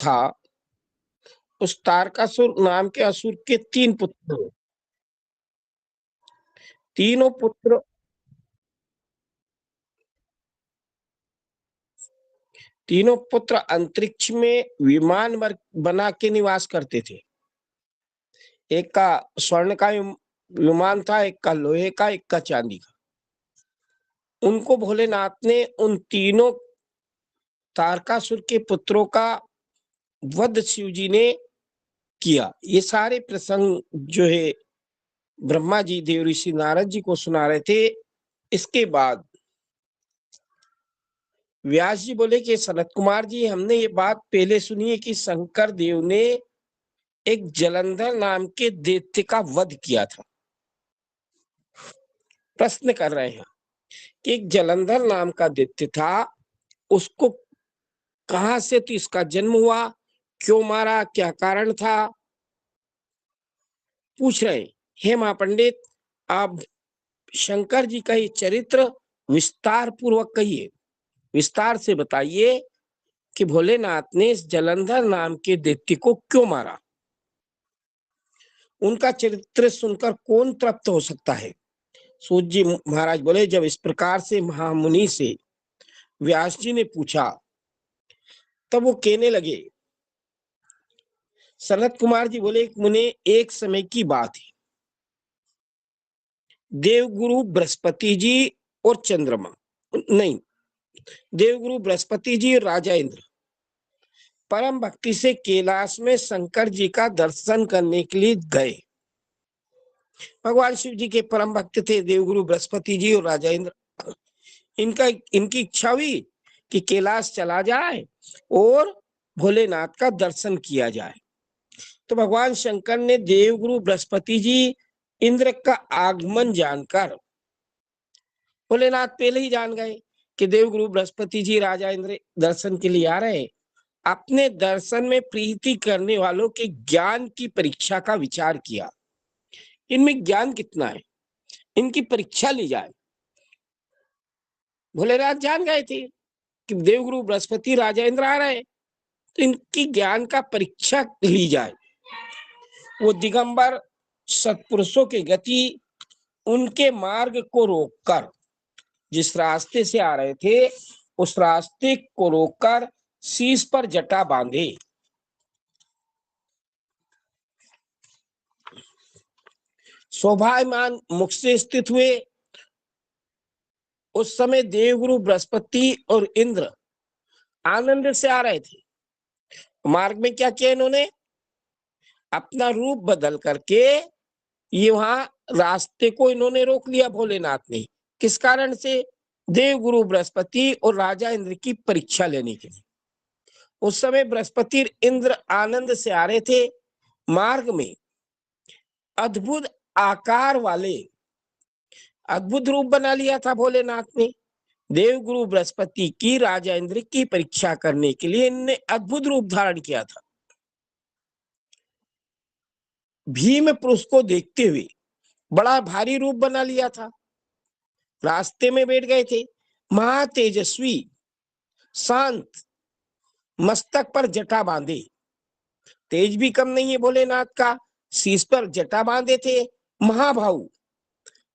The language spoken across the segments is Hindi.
था, उस तारकासुर नाम के असुर के 3 पुत्र हुए। तीनों पुत्र तीनों पुत्र अंतरिक्ष में विमान बना के निवास करते थे। एक का स्वर्ण का विमान था, एक का लोहे का, एक का चांदी का। उनको भोलेनाथ ने उन तीनों तारकासुर के पुत्रों का वध शिव जी ने किया। ये सारे प्रसंग जो है ब्रह्मा जी देव ऋषि नारद जी को सुना रहे थे। इसके बाद व्यास जी बोले कि सनत कुमार जी, हमने ये बात पहले सुनी है कि शंकर देव ने एक जलंधर नाम के दैत्य का वध किया था। प्रश्न कर रहे हैं कि एक जलंधर नाम का दैत्य था, उसको कहां से तो इसका जन्म हुआ, क्यों मारा, क्या कारण था, पूछ रहे। हे महापंडित, आप शंकर जी का ये चरित्र विस्तार पूर्वक कहिए, विस्तार से बताइए कि भोलेनाथ ने इस जलंधर नाम के दैत्य को क्यों मारा। उनका चरित्र सुनकर कौन तृप्त हो सकता है। सूत जी महाराज बोले, जब इस प्रकार से महामुनि से व्यास जी ने पूछा, तब वो कहने लगे। सनत कुमार जी बोले, मुने, एक समय की बात है। देवगुरु बृहस्पति जी और चंद्रमा, नहीं, देवगुरु बृहस्पति जी और राजा इंद्र परम भक्ति से कैलाश में शंकर जी का दर्शन करने के लिए गए। भगवान शिव जी के परम भक्त थे देवगुरु बृहस्पति जी और राजा इंद्र। इनकी इच्छा हुई कि कैलाश चला जाए और भोलेनाथ का दर्शन किया जाए। तो भगवान शंकर ने देवगुरु बृहस्पति जी इंद्र का आगमन जानकर, भोलेनाथ पहले ही जान गए कि देवगुरु बृहस्पति जी राजा इंद्र दर्शन के लिए आ रहे हैं, अपने दर्शन में प्रीति करने वालों के ज्ञान की परीक्षा का विचार किया। इनमें ज्ञान कितना है, इनकी परीक्षा ली जाए। भोलेनाथ जान गए थे कि देवगुरु बृहस्पति राजा इंद्र आ रहे हैं, तो इनकी ज्ञान का परीक्षा ली जाए। वो दिगंबर सत्पुरुषों की गति, उनके मार्ग को रोककर, जिस रास्ते से आ रहे थे उस रास्ते को रोककर शीश पर जटा बांधे। शोभायमान मुख से स्थित हुए। उस समय देवगुरु बृहस्पति और इंद्र आनंद से आ रहे थे। मार्ग में क्या किया इन्होंने, अपना रूप बदल करके ये वहां रास्ते को इन्होंने रोक लिया। भोलेनाथ ने किस कारण से, देवगुरु बृहस्पति और राजा इंद्र की परीक्षा लेने के लिए। उस समय बृहस्पति इंद्र आनंद से आ रहे थे। मार्ग में अद्भुत आकार वाले अद्भुत रूप बना लिया था भोलेनाथ ने। देवगुरु बृहस्पति की राजा इंद्र की परीक्षा करने के लिए इन्होंने अद्भुत रूप धारण किया था। भीम पुरुष को देखते हुए बड़ा भारी रूप बना लिया था। रास्ते में बैठ गए थे। महातेजस्वी, शांत, मस्तक पर जटा बांधे। तेज भी कम नहीं है भोलेनाथ का। शीश पर जटा बांधे थे। महाभाऊ,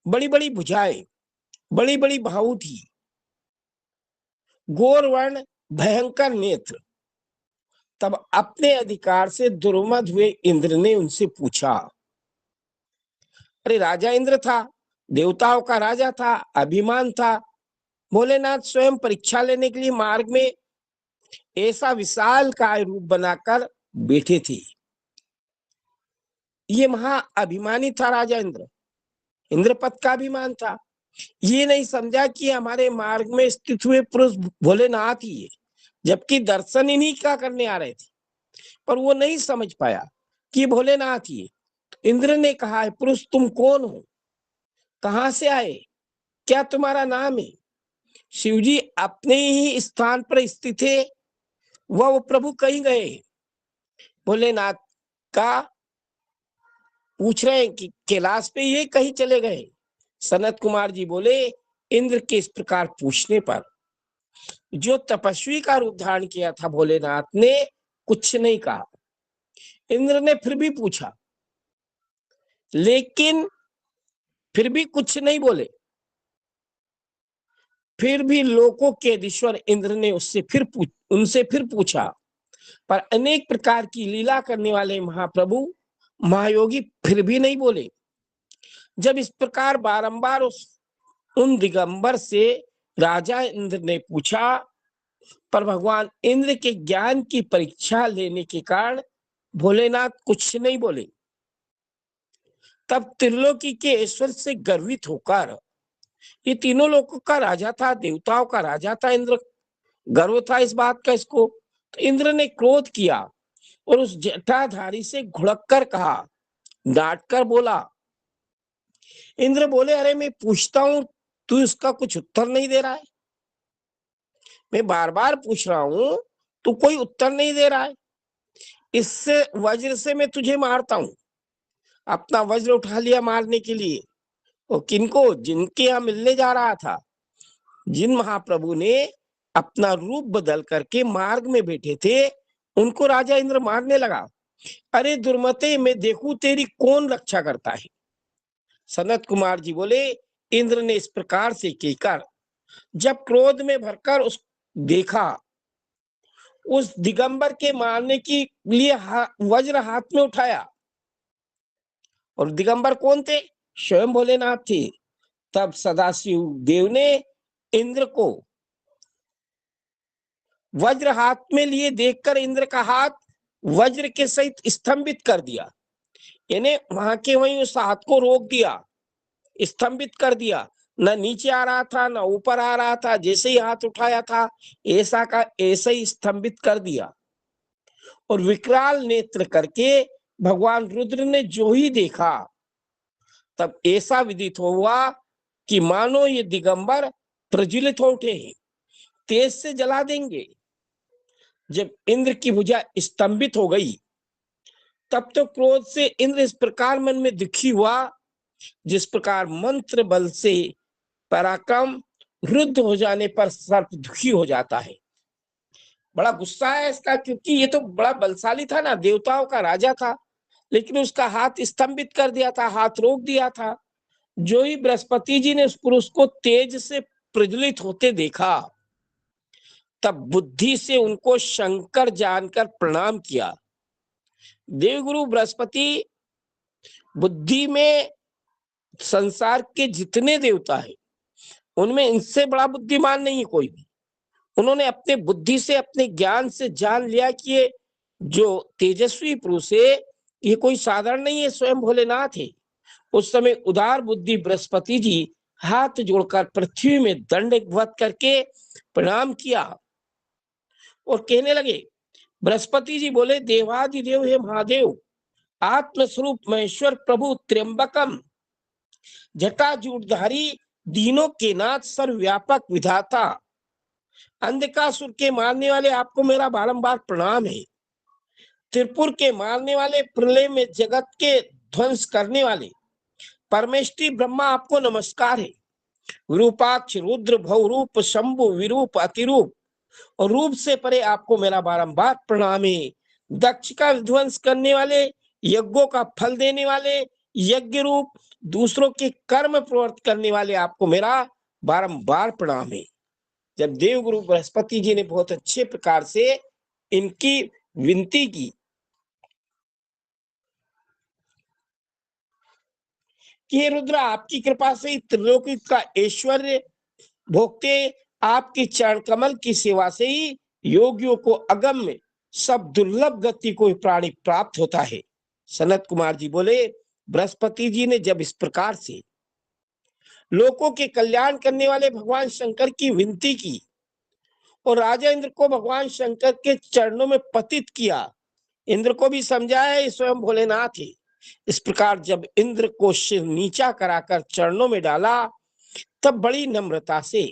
बड़ी बड़ी भुजाएं, बड़ी बड़ी भाऊ थी। गोर वर्ण, भयंकर नेत्र। तब अपने अधिकार से दुर्मद हुए इंद्र ने उनसे पूछा, अरे राजा इंद्र था, देवताओं का राजा था, अभिमान था। भोलेनाथ स्वयं परीक्षा लेने के लिए मार्ग में ऐसा विशाल काय रूप बनाकर बैठे थे। ये महा अभिमानी था राजा इंद्र, इंद्रपद का अभिमान था। ये नहीं समझा कि हमारे मार्ग में स्थित हुए पुरुष भोलेनाथ ही है, जबकि दर्शन इन्हीं का करने आ रहे थे। पर वो नहीं समझ पाया कि भोलेनाथ ही है। इंद्र ने कहा, है पुरुष तुम कौन हो, कहां से आए, क्या तुम्हारा नाम है। शिवजी अपने ही स्थान पर स्थित है, वह प्रभु कहीं गए। भोलेनाथ का पूछ रहे हैं कि कैलाश पे ये कहीं चले गए। सनत कुमार जी बोले, इंद्र के इस प्रकार पूछने पर जो तपस्वी का रूप धारण किया था भोलेनाथ ने, कुछ नहीं कहा। इंद्र ने फिर भी पूछा, लेकिन फिर भी कुछ नहीं बोले। फिर भी लोकों के अधीश्वर इंद्र ने उनसे फिर पूछा, पर अनेक प्रकार की लीला करने वाले महाप्रभु महायोगी फिर भी नहीं बोले। जब इस प्रकार बारंबार उन दिगंबर से राजा इंद्र ने पूछा, पर भगवान इंद्र के ज्ञान की परीक्षा लेने के कारण भोलेनाथ कुछ नहीं बोले। तब त्रिलोकी के ईश्वर से गर्वित होकर, ये तीनों लोगों का राजा था, देवताओं का राजा था इंद्र, गर्व था इस बात का इसको, तो इंद्र ने क्रोध किया और उस जटाधारी से घुड़क कर कहा, डांट कर बोला। इंद्र बोले, अरे मैं पूछता हूं, तू इसका कुछ उत्तर नहीं दे रहा है। मैं बार बार पूछ रहा हूं, तू कोई उत्तर नहीं दे रहा है। इससे वज्र से मैं तुझे मारता हूं। अपना वज्र उठा लिया मारने के लिए। और किनको? जिनके यहाँ मिलने जा रहा था, जिन महाप्रभु ने अपना रूप बदल करके मार्ग में बैठे थे, उनको राजा इंद्र मारने लगा। अरे दुर्मते, मैं देखूं तेरी कौन रक्षा करता है। सनत कुमार जी बोले, इंद्र ने इस प्रकार से कहकर जब क्रोध में भरकर उस देखा, उस दिगंबर के मारने के लिए वज्र हाथ में उठाया। और दिगंबर कौन थे? स्वयं भोलेनाथ थे। तब सदाशिव देव ने इंद्र को वज्र हाथ में लिए देखकर इंद्र का हाथ वज्र के सहित स्तंभित कर दिया। यानी वहां के वहीं उस हाथ को रोक दिया, स्तंभित कर दिया। न नीचे आ रहा था, न ऊपर आ रहा था। जैसे ही हाथ उठाया था, ऐसा का ऐसा ही स्तंभित कर दिया। और विकराल नेत्र करके भगवान रुद्र ने जो ही देखा, तब ऐसा विदित हुआ कि मानो ये दिगंबर प्रज्वलित हो उठे हैं, तेज से जला देंगे। जब इंद्र की भुजा स्तंभित हो गई, तब तो क्रोध से इंद्र इस प्रकार मन में दुखी हुआ, जिस प्रकार मंत्र बल से पराक्रम रुद्ध हो जाने पर सर्प दुखी हो जाता है। बड़ा गुस्सा है इसका, क्योंकि ये तो बड़ा बलशाली था ना, देवताओं का राजा था, लेकिन उसका हाथ स्तंभित कर दिया था, हाथ रोक दिया था। जो ही बृहस्पति जी ने उस पुरुष को तेज से प्रज्वलित होते देखा, तब बुद्धि से उनको शंकर जानकर प्रणाम किया। देवगुरु बृहस्पति बुद्धि में संसार के जितने देवता है, उनमें इनसे बड़ा बुद्धिमान नहीं है कोई भी। उन्होंने अपने बुद्धि से, अपने ज्ञान से जान लिया कि ये जो तेजस्वी पुरुष है, ये कोई साधारण नहीं है, स्वयं भोलेनाथ है। उस समय उदार बुद्धि बृहस्पति जी हाथ जोड़कर पृथ्वी में दंडवत करके प्रणाम किया और कहने लगे। बृहस्पति जी बोले, देवादिदेव हे महादेव, आत्मस्वरूप महेश्वर प्रभु त्र्यंबकम, जटाजूटधारी, दीनों के नाथ, सर्वव्यापक विधाता, अंधकासुर के मारने वाले, आपको मेरा बारंबार प्रणाम है। त्रिपुर के मारने वाले, प्रलय में जगत के ध्वंस करने वाले परमेष्टि ब्रह्मा, आपको नमस्कार है। विरूपाक्ष रुद्र, भवरूप, शंभु, विरूप, अतिरूप और रूप से परे, आपको मेरा बारंबार प्रणाम है। दक्ष का विध्वंस करने वाले, यज्ञों का फल देने वाले, यज्ञ रूप, दूसरों के कर्म प्रवृत्त करने वाले, आपको मेरा बारंबार प्रणाम है। जब देवगुरु बृहस्पति जी ने बहुत अच्छे प्रकार से इनकी विनती की कि हे रुद्र, आपकी कृपा से त्रिलोकी का ऐश्वर्य भोगते आपकी चरण कमल की सेवा से ही योगियों को अगम्य सब दुर्लभ गति को प्राणी प्राप्त होता है। सनत कुमार जी बोले, बृहस्पति जी ने जब इस प्रकार से लोगों के कल्याण करने वाले भगवान शंकर की विनती की और राजा इंद्र को भगवान शंकर के चरणों में पतित किया, इंद्र को भी समझाया स्वयं भोलेनाथ है। इस प्रकार जब इंद्र को सिर नीचा कराकर चरणों में डाला, तब बड़ी नम्रता से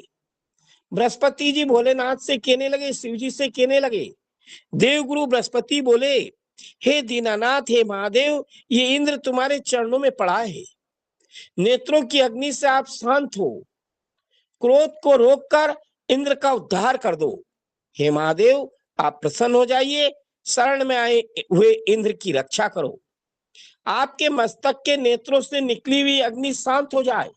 बृहस्पति जी भोलेनाथ से कहने लगे, शिव जी से कहने लगे। देवगुरु बृहस्पति बोले, हे दीनानाथ, हे महादेव, ये इंद्र तुम्हारे चरणों में पड़ा है। नेत्रों की अग्नि से आप शांत हो, क्रोध को रोककर इंद्र का उद्धार कर दो। हे महादेव, आप प्रसन्न हो जाइए, शरण में आए हुए इंद्र की रक्षा करो। आपके मस्तक के नेत्रों से निकली हुई अग्नि शांत हो जाए।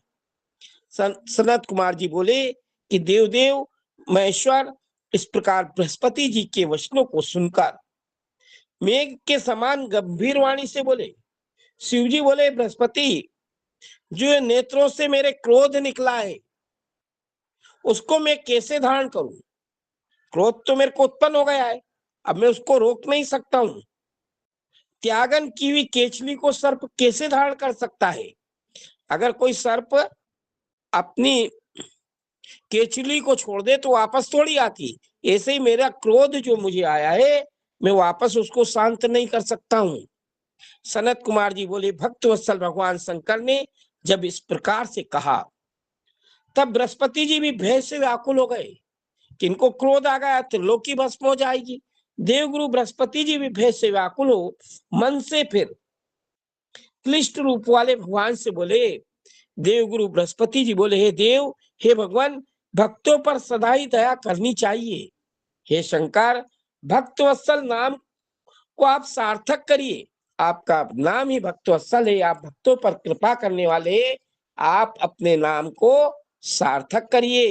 सनत कुमार जी बोले कि देवदेव महेश्वर इस प्रकार बृहस्पति जी के वचनों को सुनकर मेघ के समान गंभीर वाणी से बोले। शिव जी बोले, बृहस्पति, जो नेत्रों से मेरे क्रोध निकला है उसको मैं कैसे धारण करूं? क्रोध तो मेरे को उत्पन्न हो गया है, अब मैं उसको रोक नहीं सकता हूं। त्यागन की हुई केचली को सर्प कैसे धारण कर सकता है? अगर कोई सर्प अपनी केचली को छोड़ दे तो वापस थोड़ी आती। ऐसे ही मेरा क्रोध जो मुझे आया है, मैं वापस उसको शांत नहीं कर सकता हूं। सनत कुमार जी बोले, भक्त वत्सल भगवान शंकर ने जब इस प्रकार से कहा तब बृहस्पति जी भी भय से व्याकुल हो गए। किनको क्रोध आ गया, त्रिलोकी भस्म हो जाएगी। देवगुरु बृहस्पति जी भी भय से व्याकुल हो मन से फिर क्लिष्ट रूप वाले भगवान से बोले। देवगुरु बृहस्पति जी बोले, हे देव, हे भगवान, भक्तों पर सदा ही दया करनी चाहिए। हे शंकर, भक्त वत्सल नाम को आप सार्थक करिए। आपका नाम ही भक्त वत्सल है, आप भक्तों पर कृपा करने वाले, आप अपने नाम को सार्थक करिए।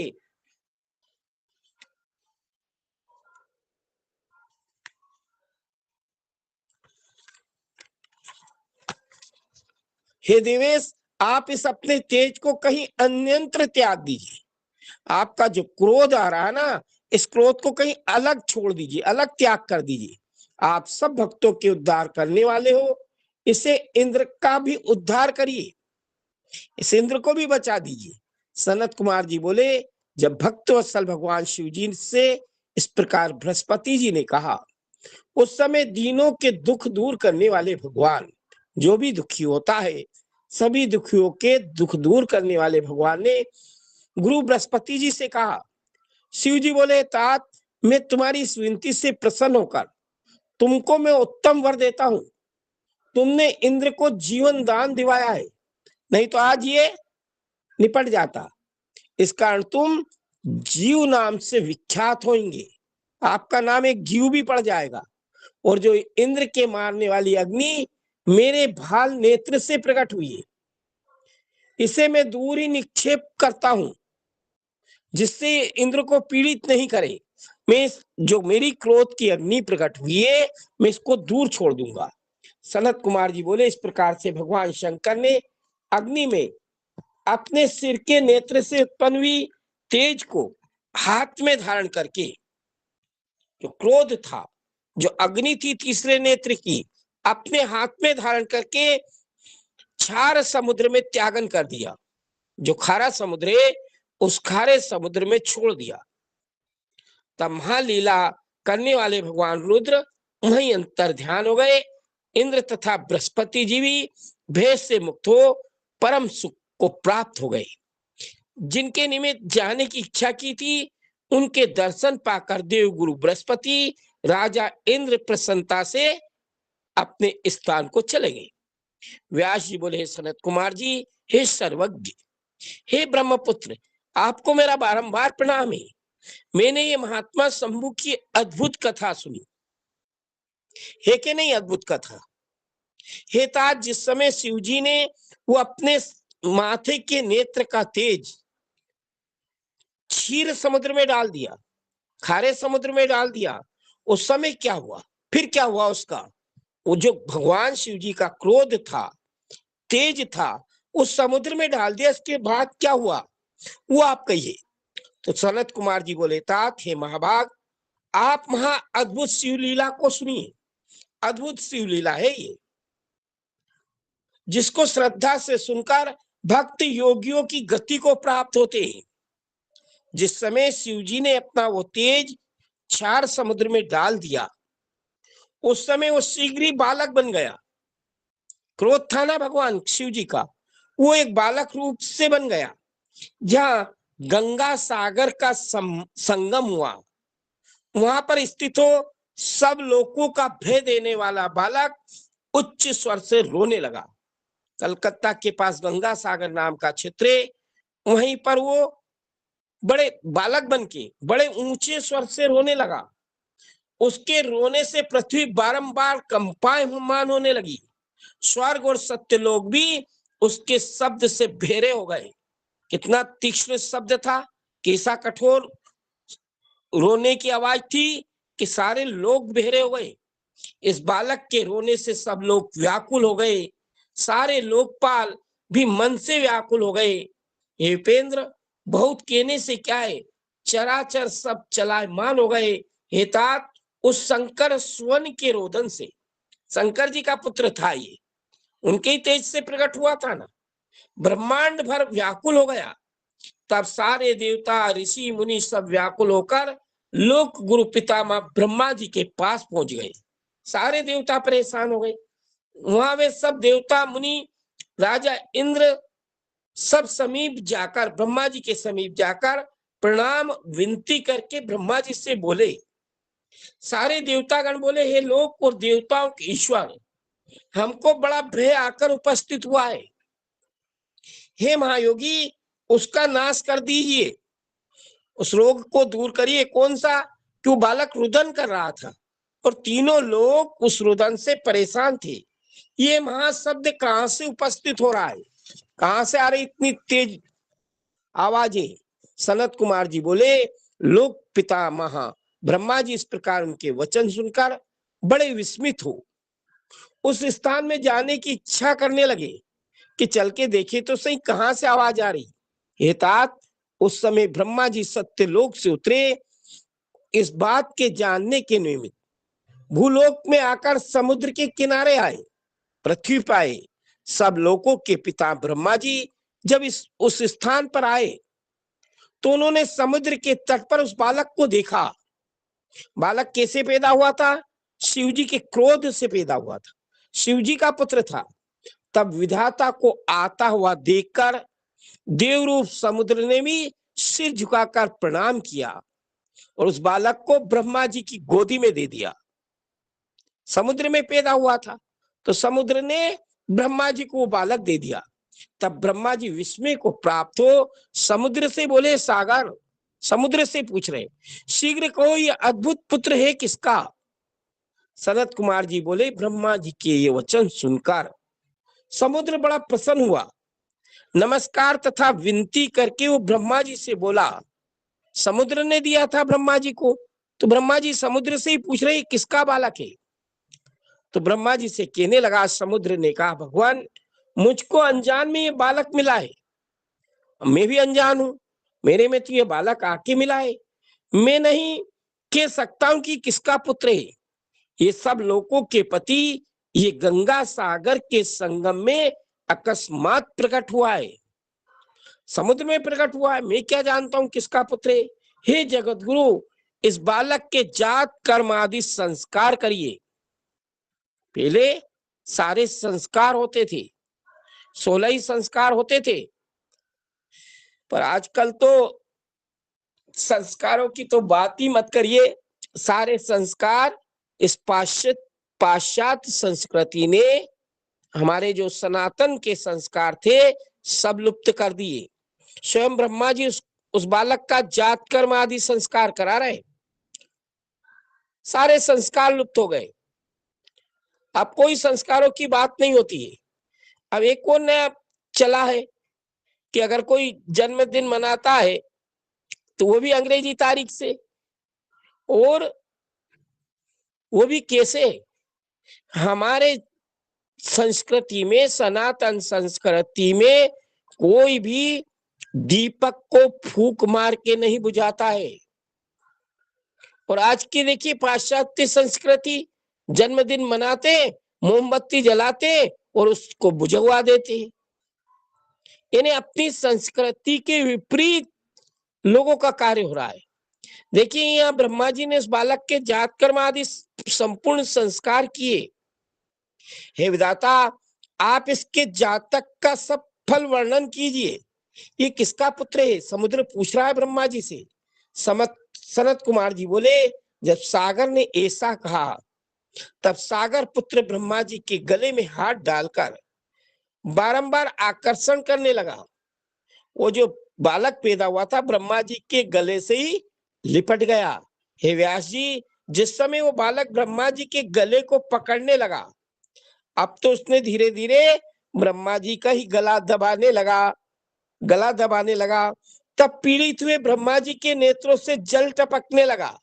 हे देवेश, आप इस अपने तेज को कहीं अन्यंत्र त्याग दीजिए। आपका जो क्रोध आ रहा है ना, इस क्रोध को कहीं अलग छोड़ दीजिए, अलग त्याग कर दीजिए। आप सब भक्तों के उद्धार करने वाले हो, इसे इंद्र का भी उद्धार करिए, इस इंद्र को भी बचा दीजिए। सनत कुमार जी बोले, जब भक्त वत्सल भगवान शिव जी से इस प्रकार बृहस्पति जी ने कहा, उस समय दीनों के दुख दूर करने वाले भगवान, जो भी दुखी होता है सभी दुखियों के दुख दूर करने वाले भगवान ने गुरु बृहस्पति जी से कहा। शिव जी बोले, तात, मैं तुम्हारी इस विनती से प्रसन्न होकर तुमको मैं उत्तम वर देता हूं। तुमने इंद्र को जीवन दान दिवाया है, नहीं तो आज ये निपट जाता। इस कारण तुम जीव नाम से विख्यात होंगे, आपका नाम एक जीव भी पड़ जाएगा। और जो इंद्र के मारने वाली अग्नि मेरे भाल नेत्र से प्रकट हुई है, इसे मैं दूर ही निक्षेप करता हूं, जिससे इंद्र को पीड़ित नहीं करे। मैं जो मेरी क्रोध की अग्नि प्रकट हुई है, मैं इसको दूर छोड़ दूंगा। सनत कुमार जी बोले, इस प्रकार से भगवान शंकर ने अग्नि में अपने सिर के नेत्र से उत्पन्न हुई तेज को हाथ में धारण करके, जो क्रोध था, जो अग्नि थी तीसरे नेत्र की, अपने हाथ में धारण करके क्षार समुद्र में त्यागन कर दिया। जो खारा समुद्र है उस खारे समुद्र में छोड़ दिया। तब महालीला करने वाले भगवान रुद्र वहीं अंतर ध्यान हो गए। इंद्र तथा बृहस्पति जी भी भेद से मुक्त हो परम सुख को प्राप्त हो गए। जिनके निमित्त जाने की इच्छा की थी, उनके दर्शन पाकर देव गुरु बृहस्पति राजा इंद्र प्रसन्नता से अपने स्थान को चले गए। व्यास जी बोले, हे सनत कुमार जी, हे सर्वज्ञ, हे ब्रह्मपुत्र, आपको मेरा बारंबार प्रणाम है। मैंने ये महात्मा शंभु की अद्भुत कथा सुनी है कि नहीं? अद्भुत कथा हे तात, जिस समय शिव जी ने वो अपने माथे के नेत्र का तेज क्षीर समुद्र में डाल दिया, खारे समुद्र में डाल दिया, उस समय क्या हुआ? फिर क्या हुआ उसका? वो जो भगवान शिव जी का क्रोध था, तेज था, उस समुद्र में डाल दिया। इसके बाद क्या हुआ वो आप कहिए। तो सनत कुमार जी बोले, तात, हे महाभाग, आप महा अद्भुत शिवलीला को सुनिए। अद्भुत शिवलीला है ये, जिसको श्रद्धा से सुनकर भक्त योगियों की गति को प्राप्त होते हैं। जिस समय शिव जी ने अपना वो तेज क्षार समुद्र में डाल दिया, उस समय वो शीघ्र ही बालक बन गया। क्रोध था ना भगवान शिव जी का, वो एक बालक रूप से बन गया। जहां गंगा सागर का संगम हुआ, वहां पर स्थित हो सब लोगों का भय देने वाला बालक उच्च स्वर से रोने लगा। कलकत्ता के पास गंगा सागर नाम का क्षेत्र है, वहीं पर वो बड़े बालक बन के बड़े ऊंचे स्वर से रोने लगा। उसके रोने से पृथ्वी बारंबार कंपायमान होने लगी। स्वर्ग और सत्य लोग भी उसके शब्द से बेरे हो गए। कितना तीक्ष्ण शब्द था, कैसा कठोर रोने की आवाज थी कि सारे लोग बहरे हो गए। इस बालक के रोने से सब लोग व्याकुल हो गए, सारे लोकपाल भी मन से व्याकुल हो गए। हे उपेंद्र, बहुत कहने से क्या है, चराचर सब चलायमान हो गए। हे तात, उस शंकर स्वर्ण के रोदन से, शंकर जी का पुत्र था ये, उनके ही तेज से प्रकट हुआ था ना, ब्रह्मांड भर व्याकुल हो गया। तब सारे देवता ऋषि मुनि सब व्याकुल होकर लोक गुरु पितामह ब्रह्मा जी के पास पहुंच गए। सारे देवता परेशान हो गए। वहां वे सब देवता मुनि राजा इंद्र सब समीप जाकर, ब्रह्मा जी के समीप जाकर प्रणाम विनती करके ब्रह्मा जी से बोले। सारे देवतागण बोले, हे लोक और देवताओं के ईश्वर, हमको बड़ा भय आकर उपस्थित हुआ है। हे महायोगी, उसका नाश कर दीजिए, उस रोग को दूर करिए। कौन सा? कि वो बालक रुदन कर रहा था और तीनों लोग उस रुदन से परेशान थे। ये महाशब्द कहां से उपस्थित हो रहा है, कहां से आ रही इतनी तेज आवाजें? सनत कुमार जी बोले, लोक पितामह ब्रह्मा जी इस प्रकार उनके वचन सुनकर बड़े विस्मित हो उस स्थान में जाने की इच्छा करने लगे कि चल के देखे तो सही कहां से आवाज आ रही। हे तात, उस समय ब्रह्मा जी सत्य लोक से उतरे। इस बात के जानने के निमित्त भूलोक में आकर समुद्र के किनारे आए, पृथ्वी पर आए। सब लोकों के पिता ब्रह्मा जी जब उस स्थान पर आए तो उन्होंने समुद्र के तट पर उस बालक को देखा। बालक कैसे पैदा हुआ था? शिव जी के क्रोध से पैदा हुआ था, शिव जी का पुत्र था। तब विधाता को आता हुआ देखकर देवरूप समुद्र ने भी सिर झुकाकर प्रणाम किया और उस बालक को ब्रह्मा जी की गोदी में दे दिया। समुद्र में पैदा हुआ था तो समुद्र ने ब्रह्मा जी को वो बालक दे दिया। तब ब्रह्मा जी विस्मय को प्राप्त हो समुद्र से बोले, सागर, समुद्र से पूछ रहे, शीघ्र कहो ये अद्भुत पुत्र है किसका? सनत कुमार जी बोले, ब्रह्मा जी के ये वचन सुनकर समुद्र बड़ा प्रसन्न हुआ। नमस्कार तथा विनती करके वो ब्रह्मा जी से बोला, समुद्र ने दिया था ब्रह्मा जी को, तो ब्रह्मा जी समुद्र से ही पूछ रहे किसका बालक है। तो ब्रह्मा जी से कहने लगा, समुद्र ने कहा, भगवान, मुझको अनजान में ये बालक मिला है, मैं भी अनजान हूं, मेरे में तो ये बालक आके मिला है, मैं नहीं कह सकता हूं कि किसका पुत्र है। ये सब लोगों के पति ये गंगा सागर के संगम में अकस्मात प्रकट हुआ है, समुद्र में प्रकट हुआ है, मैं क्या जानता हूं किसका पुत्र है। हे जगत गुरु, इस बालक के जात कर्म आदि संस्कार करिए। पहले सारे संस्कार होते थे, 16 ही संस्कार होते थे, पर आजकल तो संस्कारों की तो बात ही मत करिए। सारे संस्कार इस पाश्चात्य संस्कृति ने हमारे जो सनातन के संस्कार थे सब लुप्त कर दिए। स्वयं ब्रह्मा जी उस बालक का जात कर्म आदि संस्कार करा रहे, सारे संस्कार लुप्त हो गए। अब कोई संस्कारों की बात नहीं होती है। अब एक और नया चला है कि अगर कोई जन्मदिन मनाता है तो वो भी अंग्रेजी तारीख से, और वो भी कैसे? हमारे संस्कृति में, सनातन संस्कृति में कोई भी दीपक को फूंक मार के नहीं बुझाता है। और आज की देखिए पाश्चात्य संस्कृति, जन्मदिन मनाते, मोमबत्ती जलाते और उसको बुझवा देते। यानी अपनी संस्कृति के विपरीत लोगों का कार्य हो रहा है। देखिए यहाँ ब्रह्मा जी ने इस बालक के जात कर्म आदि संपूर्ण संस्कार किए। हे विधाता, आप इसके जातक का सब फल वर्णन कीजिए, ये किसका पुत्र है? समुद्र पूछ रहा है ब्रह्मा जी से। सनत कुमार जी बोले, जब सागर ने ऐसा कहा तब सागर पुत्र ब्रह्मा जी के गले में हाथ डालकर बारंबार आकर्षण करने लगा। वो जो बालक पैदा हुआ था ब्रह्मा जी के गले से ही लिपट गया। हे व्यास जी, जिस समय वो बालक ब्रह्मा जी के गले को पकड़ने लगा, अब तो उसने धीरे धीरे ब्रह्मा जी का ही गला दबाने लगा। तब पीड़ित हुए ब्रह्मा जी के नेत्रों से जल टपकने लगा।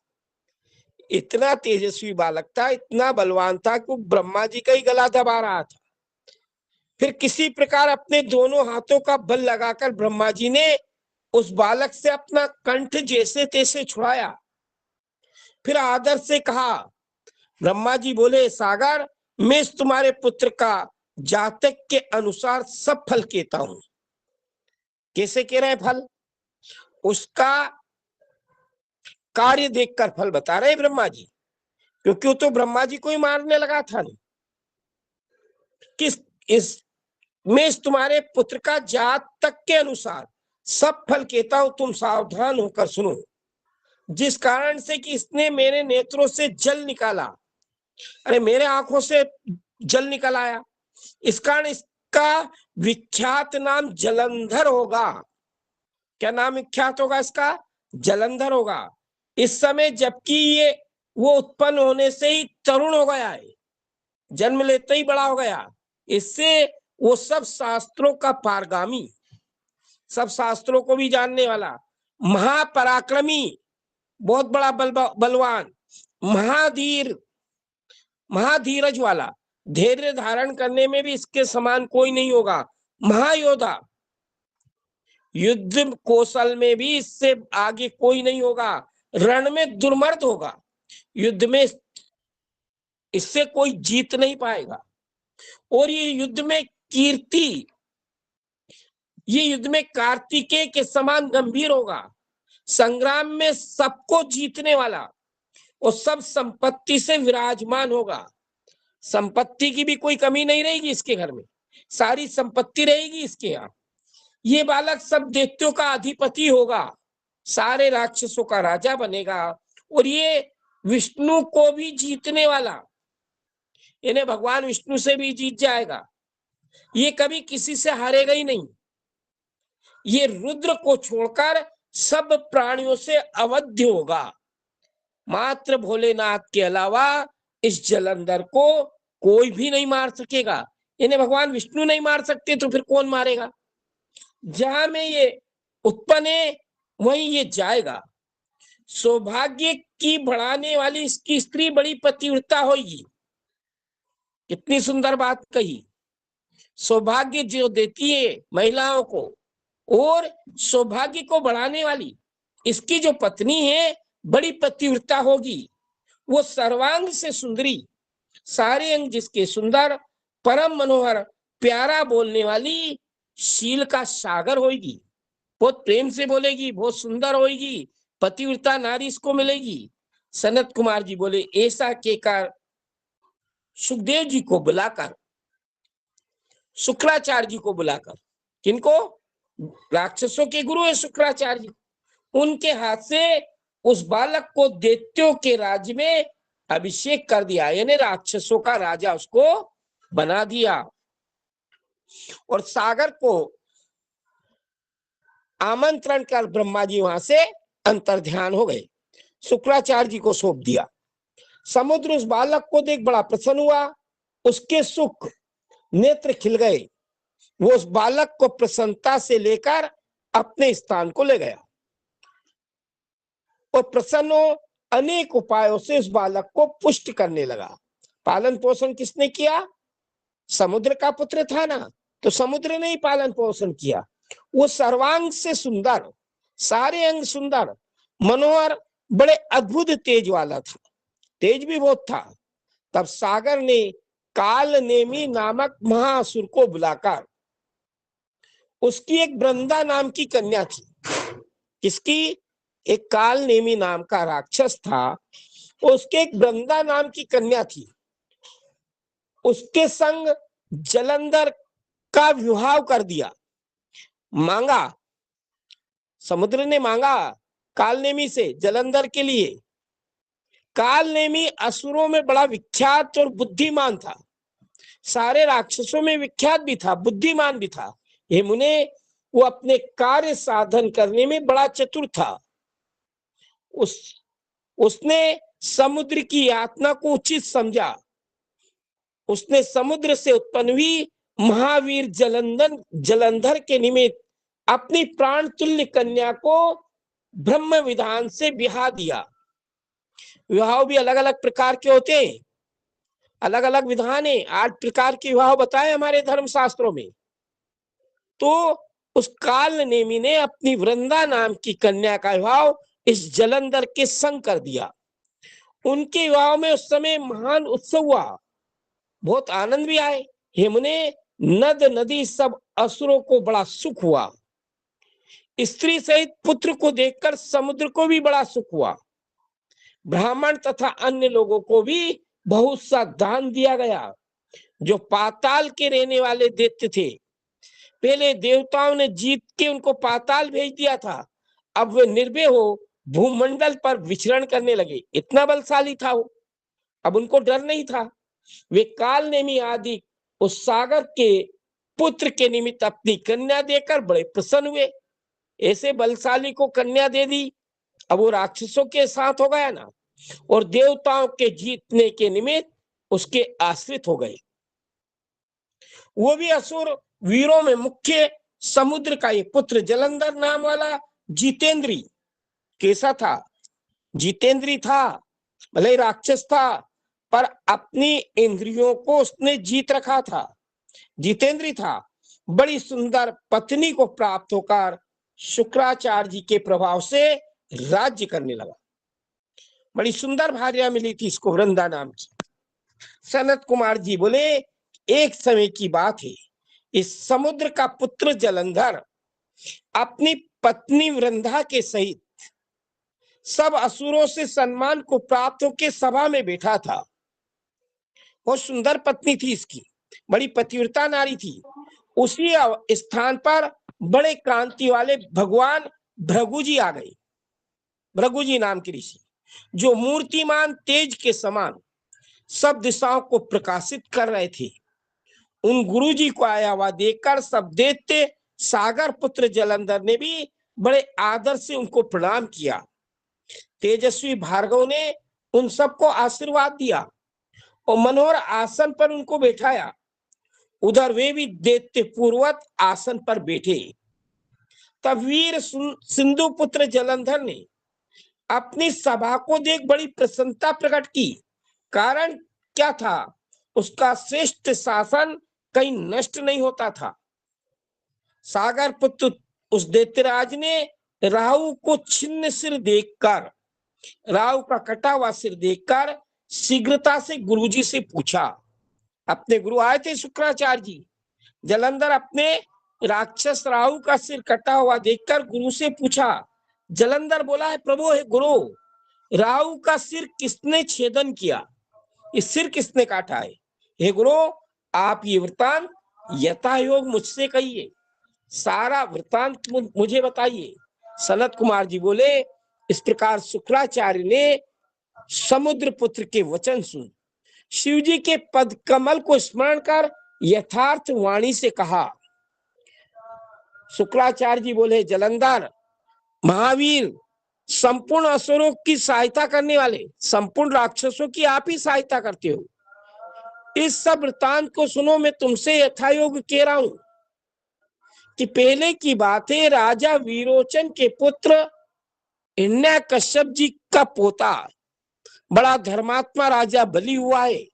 इतना तेजस्वी बालक था, इतना बलवान था कि ब्रह्मा जी का ही गला दबा रहा था। फिर किसी प्रकार अपने दोनों हाथों का बल लगाकर ब्रह्मा जी ने उस बालक से अपना कंठ जैसे तैसे छुड़ाया। फिर आदर से कहा, ब्रह्मा जी बोले, सागर, मैं इस तुम्हारे पुत्र का जातक के अनुसार सब फल कहता हूं। कैसे कह रहे हैं फल? उसका कार्य देखकर फल बता रहे ब्रह्मा जी, क्योंकि वो तो ब्रह्मा जी को ही मारने लगा था। नहीं किस इस मैं इस तुम्हारे पुत्र का जातक के अनुसार सब फल कहता हूं, तुम सावधान होकर सुनो। जिस कारण से कि इसने मेरे नेत्रों से जल निकाला, अरे मेरे आंखों से जल निकल आया, इस कारण इसका विख्यात नाम जलंधर होगा। क्या नाम विख्यात होगा इसका? जलंधर होगा। इस समय जबकि ये वो उत्पन्न होने से ही तरुण हो गया है, जन्म लेते ही बड़ा हो गया, इससे वो सब शास्त्रों का पारगामी, सब शास्त्रों को भी जानने वाला, महापराक्रमी, बहुत बड़ा बलवान, महाधीरज वाला, धैर्य धारण करने में भी इसके समान कोई नहीं होगा, महायोद्धा, युद्ध कौशल में भी इससे आगे कोई नहीं होगा, रण में दुर्मर्द होगा, युद्ध में इससे कोई जीत नहीं पाएगा। और ये युद्ध में कार्तिकेय के समान गंभीर होगा, संग्राम में सबको जीतने वाला, और सब संपत्ति से विराजमान होगा। संपत्ति की भी कोई कमी नहीं रहेगी इसके घर में, सारी संपत्ति रहेगी इसके यहाँ। ये बालक सब दैत्यों का अधिपति होगा, सारे राक्षसों का राजा बनेगा, और ये विष्णु को भी जीतने वाला, इन्हें भगवान विष्णु से भी जीत जाएगा। ये कभी किसी से हारेगा ही नहीं। ये रुद्र को छोड़कर सब प्राणियों से अवध्य होगा। मात्र भोलेनाथ के अलावा इस जलंधर को कोई भी नहीं मार सकेगा। इन्हें भगवान विष्णु नहीं मार सकते तो फिर कौन मारेगा? जहां में ये उत्पन्न है वहीं ये जाएगा। सौभाग्य की बढ़ाने वाली इसकी स्त्री बड़ी पतिव्रता होगी। कितनी सुंदर बात कही। सौभाग्य जो देती है महिलाओं को, और सौभाग्य को बढ़ाने वाली इसकी जो पत्नी है बड़ी पतिव्रता होगी। वो सर्वांग से सुंदरी, सारे अंग जिसके सुंदर, परम मनोहर, प्यारा बोलने वाली, शील का सागर होगी, बहुत प्रेम से बोलेगी, बहुत सुंदर होगी, पतिव्रता नारी इसको मिलेगी। सनत कुमार जी बोले, ऐसा कहकर सुखदेव जी को बुलाकर, शुक्राचार्य जी को बुलाकर, किनको? राक्षसों के गुरु है शुक्राचार्य जी, उनके हाथ से उस बालक को दैत्यों के राज्य में अभिषेक कर दिया, यानी राक्षसों का राजा उसको बना दिया। और सागर को आमंत्रण कर ब्रह्मा जी वहां से अंतर्ध्यान हो गए, शुक्राचार्य जी को सौंप दिया। समुद्र उस बालक को देख बड़ा प्रसन्न हुआ, उसके सुख नेत्र खिल गए। वो उस बालक को प्रसन्नता से लेकर अपने स्थान को ले गया, और प्रसन्न अनेक उपायों से उस बालक को पुष्ट करने लगा। पालन पोषण किसने किया? समुद्र का पुत्र था ना, तो समुद्र ने ही पालन पोषण किया। वो सर्वांग से सुंदर, सारे अंग सुंदर, मनोहर, बड़े अद्भुत तेज वाला था, तेज भी बहुत था। तब सागर ने काल नेमी नामक महाअसुर को बुलाकर, उसकी एक वृंदा नाम की कन्या थी। किसकी? एक काल नेमी नाम का राक्षस था, उसके एक वृंदा नाम की कन्या थी, उसके संग जलंधर का विवाह कर दिया। मांगा, समुद्र ने मांगा कालनेमी से जलंधर के लिए। कालनेमी असुरों में बड़ा विख्यात और बुद्धिमान था, सारे राक्षसों में विख्यात भी था, बुद्धिमान भी था। हे मुने, वो अपने कार्य साधन करने में बड़ा चतुर था। उसने समुद्र की यातना को उचित समझा। उसने समुद्र से उत्पन्न हुई महावीर जलंधर के निमित्त अपनी प्राण तुल्य कन्या को ब्रह्म विधान से ब्याह दिया। विवाह भी अलग अलग प्रकार के होते हैं, अलग अलग विधान है। 8 प्रकार के विवाह बताए हमारे धर्म शास्त्रों में। तो उस काल नेमी ने अपनी वृंदा नाम की कन्या का विवाह इस जलंधर के संग कर दिया। उनके विवाह में उस समय महान उत्सव हुआ, बहुत आनंद भी आए। हिमने नद नदी सब असुरों को बड़ा सुख हुआ। स्त्री सहित पुत्र को देखकर समुद्र को भी बड़ा सुख हुआ। ब्राह्मण तथा अन्य लोगों को भी बहुत सा दान दिया गया। जो पाताल के रहने वाले दैत्य थे, पहले देवताओं ने जीत के उनको पाताल भेज दिया था, अब वे निर्भय हो भूमंडल पर विचरण करने लगे। इतना बलशाली था वो, अब उनको डर नहीं था। वे काल नेमी आदि उस सागर के पुत्र के निमित्त अपनी कन्या देकर बड़े प्रसन्न हुए। ऐसे बलशाली को कन्या दे दी, अब वो राक्षसों के साथ हो गया ना, और देवताओं के जीतने के निमित्त उसके आश्रित हो गए। वो भी असुर वीरों में मुख्य समुद्र का ये पुत्र जलंधर नाम वाला जितेंद्री कैसा था? जितेंद्री था, भले राक्षस था, पर अपनी इंद्रियों को उसने जीत रखा था। जितेंद्री था। बड़ी सुंदर पत्नी को प्राप्त होकर शुक्राचार्य जी के प्रभाव से राज्य करने लगा। बड़ी सुंदर भार्या मिली थी इसको, वृंदा नाम की। सनत कुमार जी बोले, एक समय की बात है, इस समुद्र का पुत्र जलंधर अपनी पत्नी वृंदा के सहित सब असुरों से सम्मान को प्राप्त होकर सभा में बैठा था। बहुत सुंदर पत्नी थी इसकी, बड़ी पतिव्रता नारी थी। उसी स्थान पर बड़े क्रांति वाले भगवान भृगु जी आ गए। भृगु जी नाम के ऋषि, जो मूर्तिमान तेज के समान सब दिशाओं को प्रकाशित कर रहे थे। उन गुरु जी को आया हुआ देखकर सब दैत्य सागर पुत्र जलंधर ने भी बड़े आदर से उनको प्रणाम किया। तेजस्वी भार्गव ने उन सबको आशीर्वाद दिया और मनोहर आसन पर उनको बैठाया। उधर वे भी दैत्य पूर्वक आसन पर बैठे। तब वीर सिंधु पुत्र जलंधर ने अपनी सभा को देख बड़ी प्रसन्नता प्रकट की। कारण क्या था? उसका श्रेष्ठ शासन कहीं नष्ट नहीं होता था। सागर पुत्र उस दैत्यराज ने राहु को छिन्न सिर देखकर, राहु का कटा हुआ सिर देखकर शीघ्रता से गुरुजी से पूछा। अपने गुरु आए थे शुक्राचार्य जी। जलंधर अपने राक्षस राहु का सिर कटा हुआ देखकर गुरु से पूछा। जलंधर बोला है, प्रभु है गुरु, राहु का सिर किसने छेदन किया? इस सिर किसने काटा है? हे गुरु, आप ये वृत्तांत यथायोग मुझसे कहिए, सारा वृत्तांत मुझे बताइए। सनत कुमार जी बोले, इस प्रकार शुक्राचार्य ने समुद्र पुत्र के वचन सुन शिव जी के पद कमल को स्मरण कर यथार्थ वाणी से कहा। शुक्राचार्य जी बोले, जलंधर महावीर, संपूर्ण असुरों की सहायता करने वाले, संपूर्ण राक्षसों की आप ही सहायता करते हो। इस सब वृत्तांत को सुनो, मैं तुमसे यथायोग कह रहा हूं कि पहले की बात है, राजा वीरोचन के पुत्र हिरण्यकश्यप जी का पोता बड़ा धर्मात्मा राजा बलि हुआ है।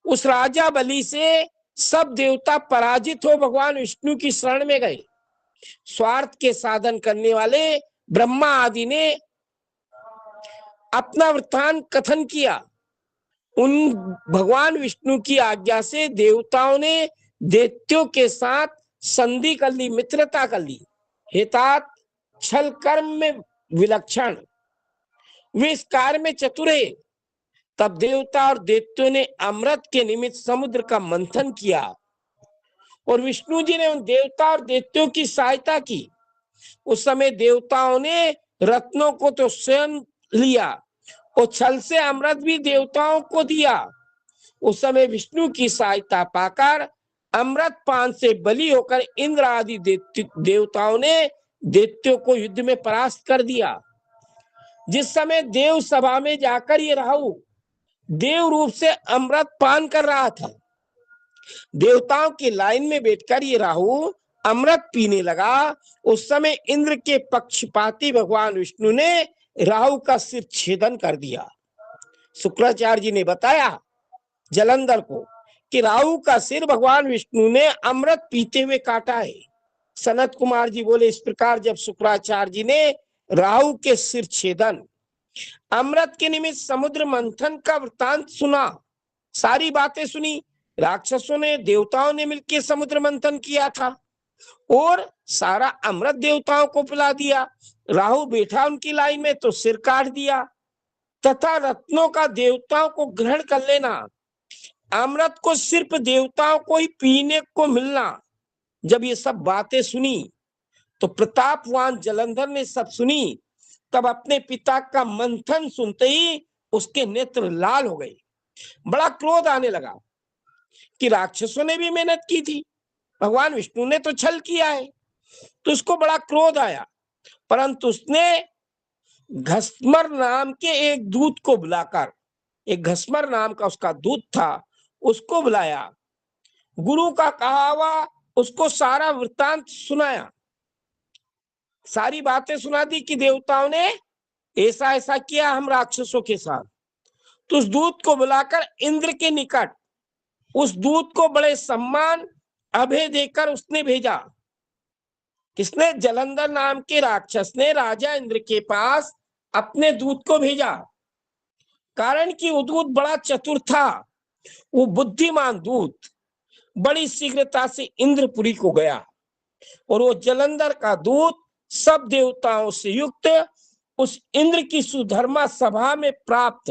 उस राजा बलि से सब देवता पराजित हो भगवान विष्णु की शरण में गए। स्वार्थ के साधन करने वाले ब्रह्मा आदि ने अपना वृत्तांत कथन किया। उन भगवान विष्णु की आज्ञा से देवताओं ने दैत्यों के साथ संधि कर ली, मित्रता कर ली। हेतात छल कर्म में विलक्षण, वे इस कार्य में चतुर है। तब देवता और दैत्यों ने अमृत के निमित्त समुद्र का मंथन किया और विष्णु जी ने उन देवता और दैत्यों की सहायता की। उस समय देवताओं ने रत्नों को तो स्वयं लिया और छल से अमृत भी देवताओं को दिया। उस समय विष्णु की सहायता पाकर अमृत पान से बलि होकर इंद्र आदि देवताओं ने दैत्यों को युद्ध में परास्त कर दिया। जिस समय देव सभा में जाकर ये राहु देव रूप से अमृत पान कर रहा था, देवताओं की लाइन में बैठकर ये राहु अमृत पीने लगा, उस समय इंद्र के पक्षपाती भगवान विष्णु ने राहु का सिर छेदन कर दिया। शुक्राचार्य जी ने बताया जलंधर को कि राहु का सिर भगवान विष्णु ने अमृत पीते हुए काटा है। सनत कुमार जी बोले, इस प्रकार जब शुक्राचार्य जी ने राहु के सिर छेदन अमृत के निमित्त समुद्र मंथन का वृतांत सुना, सारी बातें सुनी, राक्षसों ने देवताओं ने मिलकर समुद्र मंथन किया था और सारा अमृत देवताओं को पिला दिया। राहु बैठा उनकी लाइन में तो सिर काट दिया, तथा रत्नों का देवताओं को ग्रहण कर लेना, अमृत को सिर्फ देवताओं को ही पीने को मिलना। जब ये सब बातें सुनी तो प्रतापवान जलंधर ने सब सुनी, तब अपने पिता का मंथन सुनते ही उसके नेत्र लाल हो गए। बड़ा क्रोध आने लगा कि राक्षसों ने भी मेहनत की थी, भगवान विष्णु ने तो छल किया है, तो उसको बड़ा क्रोध आया। परंतु उसने घस्मर नाम के एक दूत को बुलाकर, एक घस्मर नाम का उसका दूत था, उसको बुलाया, गुरु का कहा हुआ उसको सारा वृत्तांत सुनाया, सारी बातें सुना दी कि देवताओं ने ऐसा ऐसा किया हम राक्षसों के साथ। तो उस दूत को बुलाकर इंद्र के निकट उस दूत को बड़े सम्मान अभय देकर उसने भेजा। किसने? जलंधर नाम के राक्षस ने राजा इंद्र के पास अपने दूत को भेजा, कारण कि वो दूत बड़ा चतुर था, वो बुद्धिमान दूत बड़ी शीघ्रता से इंद्रपुरी को गया और वो जलंधर का दूत सब देवताओं से युक्त उस इंद्र की सुधर्मा सभा में प्राप्त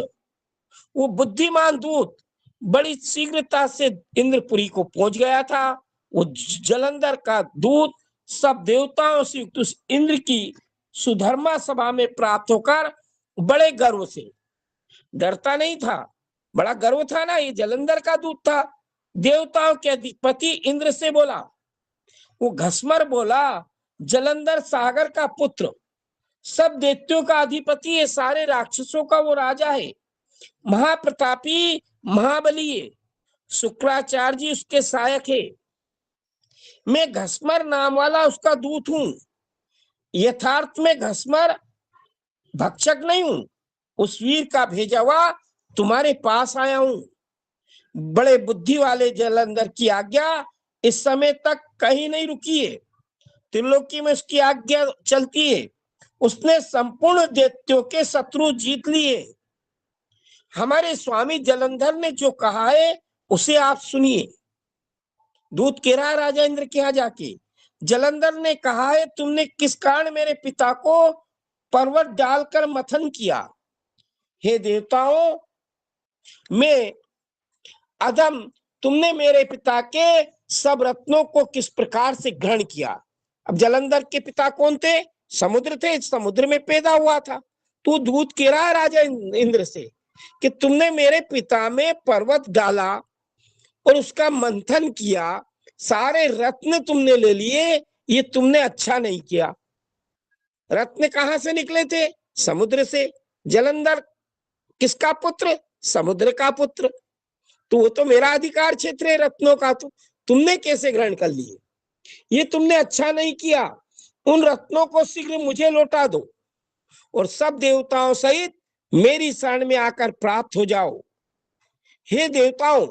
वो बुद्धिमान दूत बड़ी शीघ्रता से इंद्रपुरी को पहुंच गया था। वो जलंधर का दूत सब देवताओं से युक्त उस इंद्र की सुधर्मा सभा में प्राप्त होकर बड़े गर्व से, डरता नहीं था, बड़ा गर्व था ना, ये जलंधर का दूत था, देवताओं के अधिपति इंद्र से बोला। वो घस्मर बोला, जलंधर सागर का पुत्र, सब दैत्यों का अधिपति है, सारे राक्षसों का वो राजा है, महाप्रतापी महाबली है, शुक्राचार्य जी उसके सहायक है, मैं घस्मर नाम वाला उसका दूत हूं। यथार्थ में घस्मर भक्षक नहीं हूं, उस वीर का भेजा हुआ तुम्हारे पास आया हूं। बड़े बुद्धि वाले जलंधर की आज्ञा इस समय तक कहीं नहीं रुकी है, त्रिलोकी में उसकी आज्ञा चलती है, उसने संपूर्ण दैत्यों के शत्रु जीत लिए। हमारे स्वामी जलंधर ने जो कहा है उसे आप सुनिए। दूत कह रहा राजा इंद्र के यहाँ जाके, जलंधर ने कहा है तुमने किस कारण मेरे पिता को पर्वत डालकर मथन किया। हे देवताओं, मैं अधम, तुमने मेरे पिता के सब रत्नों को किस प्रकार से ग्रहण किया। अब जलंधर के पिता कौन थे? समुद्र थे, समुद्र में पैदा हुआ था। तू दूत कह रहा है राजा इंद्र से कि तुमने मेरे पिता में पर्वत डाला और उसका मंथन किया, सारे रत्न तुमने ले लिए, ये तुमने अच्छा नहीं किया। रत्न कहां से निकले थे? समुद्र से। जलंधर किसका पुत्र? समुद्र का पुत्र। तो वो तो मेरा अधिकार क्षेत्र है रत्नों का, तो तुमने कैसे ग्रहण कर लिए? ये तुमने अच्छा नहीं किया, उन रत्नों को शीघ्र मुझे लौटा दो और सब देवताओं सहित मेरी शरण में आकर प्राप्त हो जाओ। हे देवताओं,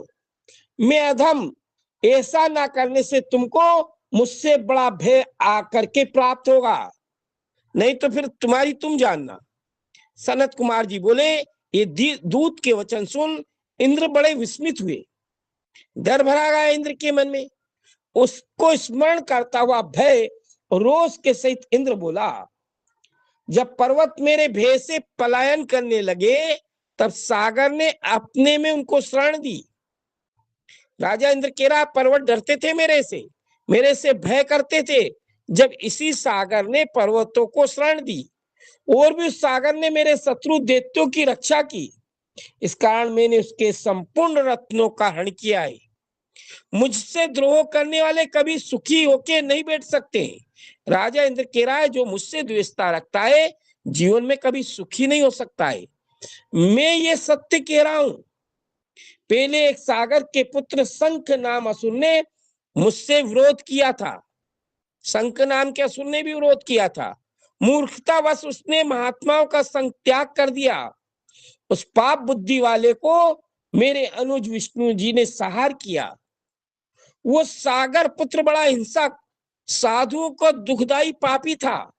मैं अधम, ऐसा ना करने से तुमको मुझसे बड़ा भय आकर के प्राप्त होगा, नहीं तो फिर तुम्हारी तुम जानना। सनत कुमार जी बोले, ये दूत के वचन सुन इंद्र बड़े विस्मित हुए, डर भरा गया इंद्र के मन में। उसको स्मरण करता हुआ भय रोष के सहित इंद्र बोला, जब पर्वत मेरे भय से पलायन करने लगे तब सागर ने अपने में उनको शरण दी। राजा इंद्र कह रहा, पर्वत डरते थे मेरे से भय करते थे, जब इसी सागर ने पर्वतों को शरण दी और भी उस सागर ने मेरे शत्रु दैत्यों की रक्षा की, इस कारण मैंने उसके संपूर्ण रत्नों का हरण किया है। मुझसे द्रोह करने वाले कभी सुखी होके नहीं बैठ सकते। राजा इंद्र कह रहा है, जो मुझसे द्वेषता रखता है जीवन में कभी सुखी नहीं हो सकता है। मैं ये सत्य कह रहा हूं। पहले एक सागर के पुत्र शंख नाम असुर ने मुझसे विरोध किया था। शंख नाम के असुर ने भी विरोध किया था। मूर्खतावश उसने महात्माओं का संग त्याग कर दिया। उस पाप बुद्धि वाले को मेरे अनुज विष्णु जी ने संहार किया। वो सागर पुत्र बड़ा हिंसक, साधुओं को दुखदाई पापी था।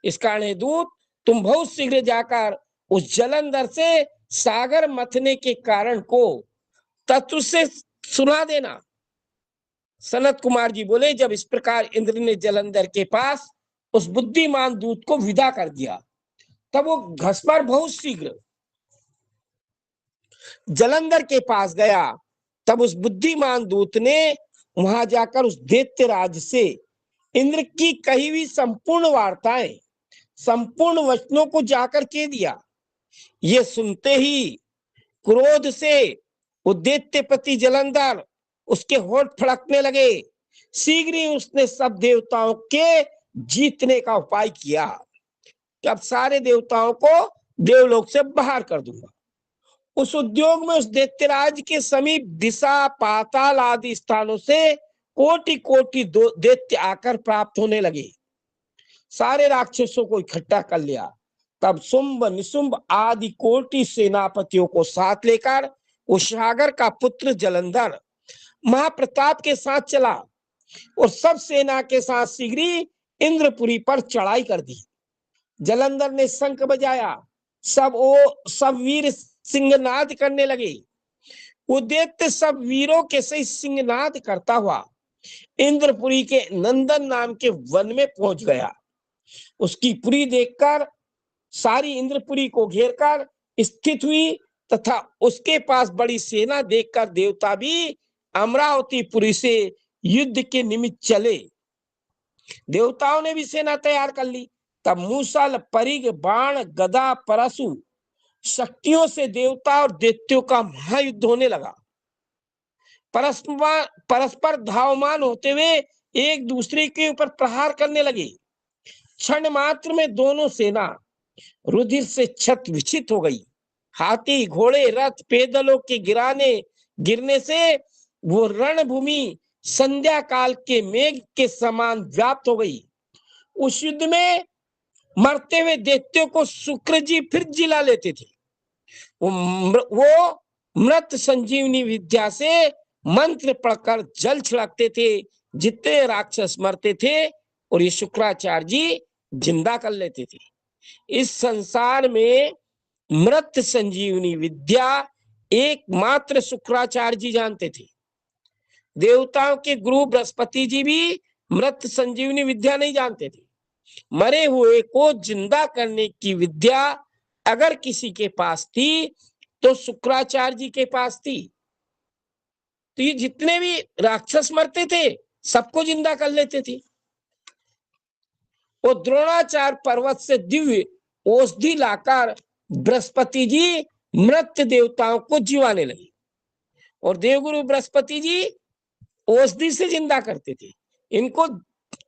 इस कारण दूत तुम बहुत शीघ्र जाकर उस जलंधर से सागर मथने के कारण को तत्व से सुना देना। सनत कुमार जी बोले, जब इस प्रकार इंद्र ने जलंधर के पास उस बुद्धिमान दूत को विदा कर दिया, तब वो घसपर बहुत शीघ्र जलंधर के पास गया। तब उस बुद्धिमान दूत ने वहां जाकर उस दैत्य राज से इंद्र की कही हुई संपूर्ण वार्ताएं, संपूर्ण वचनों को जाकर कह दिया। ये सुनते ही क्रोध से वो दैत्यपति जलंधर, उसके होठ फड़कने लगे। शीघ्र ही उसने सब देवताओं के जीतने का उपाय किया कि अब सारे देवताओं को देवलोक से बाहर कर दूंगा। उस उद्योग में उस दैत्यराज के समीप दिशा, पाताल आदि स्थानों से कोटि कोटि दैत्य आकर प्राप्त होने लगे। सारे राक्षसों को इकट्ठा कर लिया। तब शुंभ निशुंभ आदि कोटि सेनापतियों को साथ लेकर उस सागर का पुत्र जलंधर महाप्रताप के साथ चला और सब सेना के साथ शीघ्र इंद्रपुरी पर चढ़ाई कर दी। जलंधर ने शंख बजाया, सब वीर सिंहनाद करने लगे। वो दैत्य सब वीरों के सही सिंहनाद करता हुआ इंद्रपुरी के नंदन नाम के वन में पहुंच गया। उसकी पुरी देखकर सारी इंद्रपुरी को घेरकर स्थित हुई तथा उसके पास बड़ी सेना देखकर देवता भी अमरावतीपुरी से युद्ध के निमित्त चले। देवताओं ने भी सेना तैयार कर ली। तब मूसल, परिग, बाण, गदा, परशु शक्तियों से देवता और दैत्यों का महायुद्ध होने लगा। परस्पर धावमान होते हुए एक दूसरे के ऊपर प्रहार करने लगे। क्षण मात्र में दोनों सेना रुधिर से छत विछित हो गई। हाथी, घोड़े, रथ, पैदलों के गिरने से वो रणभूमि संध्या काल के मेघ के समान व्याप्त हो गई। उस युद्ध में मरते हुए दैत्यों को शुक्र जी फिर जिला लेते थे। वो मृत संजीवनी विद्या से मंत्र पढ़कर जल छिड़कते थे। जितने राक्षस मरते थे और ये शुक्राचार्य जी जिंदा कर लेते थे। इस संसार में मृत संजीवनी विद्या एकमात्र शुक्राचार्य जी जानते थे। देवताओं के गुरु बृहस्पति जी भी मृत संजीवनी विद्या नहीं जानते थे। मरे हुए को जिंदा करने की विद्या अगर किसी के पास थी तो शुक्राचार्य जी के पास थी। तो ये जितने भी राक्षस मरते थे सबको जिंदा कर लेते थे। वो द्रोणाचार्य पर्वत से दिव्य औषधि लाकर बृहस्पति जी मृत देवताओं को जीवाने लगे और देवगुरु बृहस्पति जी औषधि से जिंदा करते थे। इनको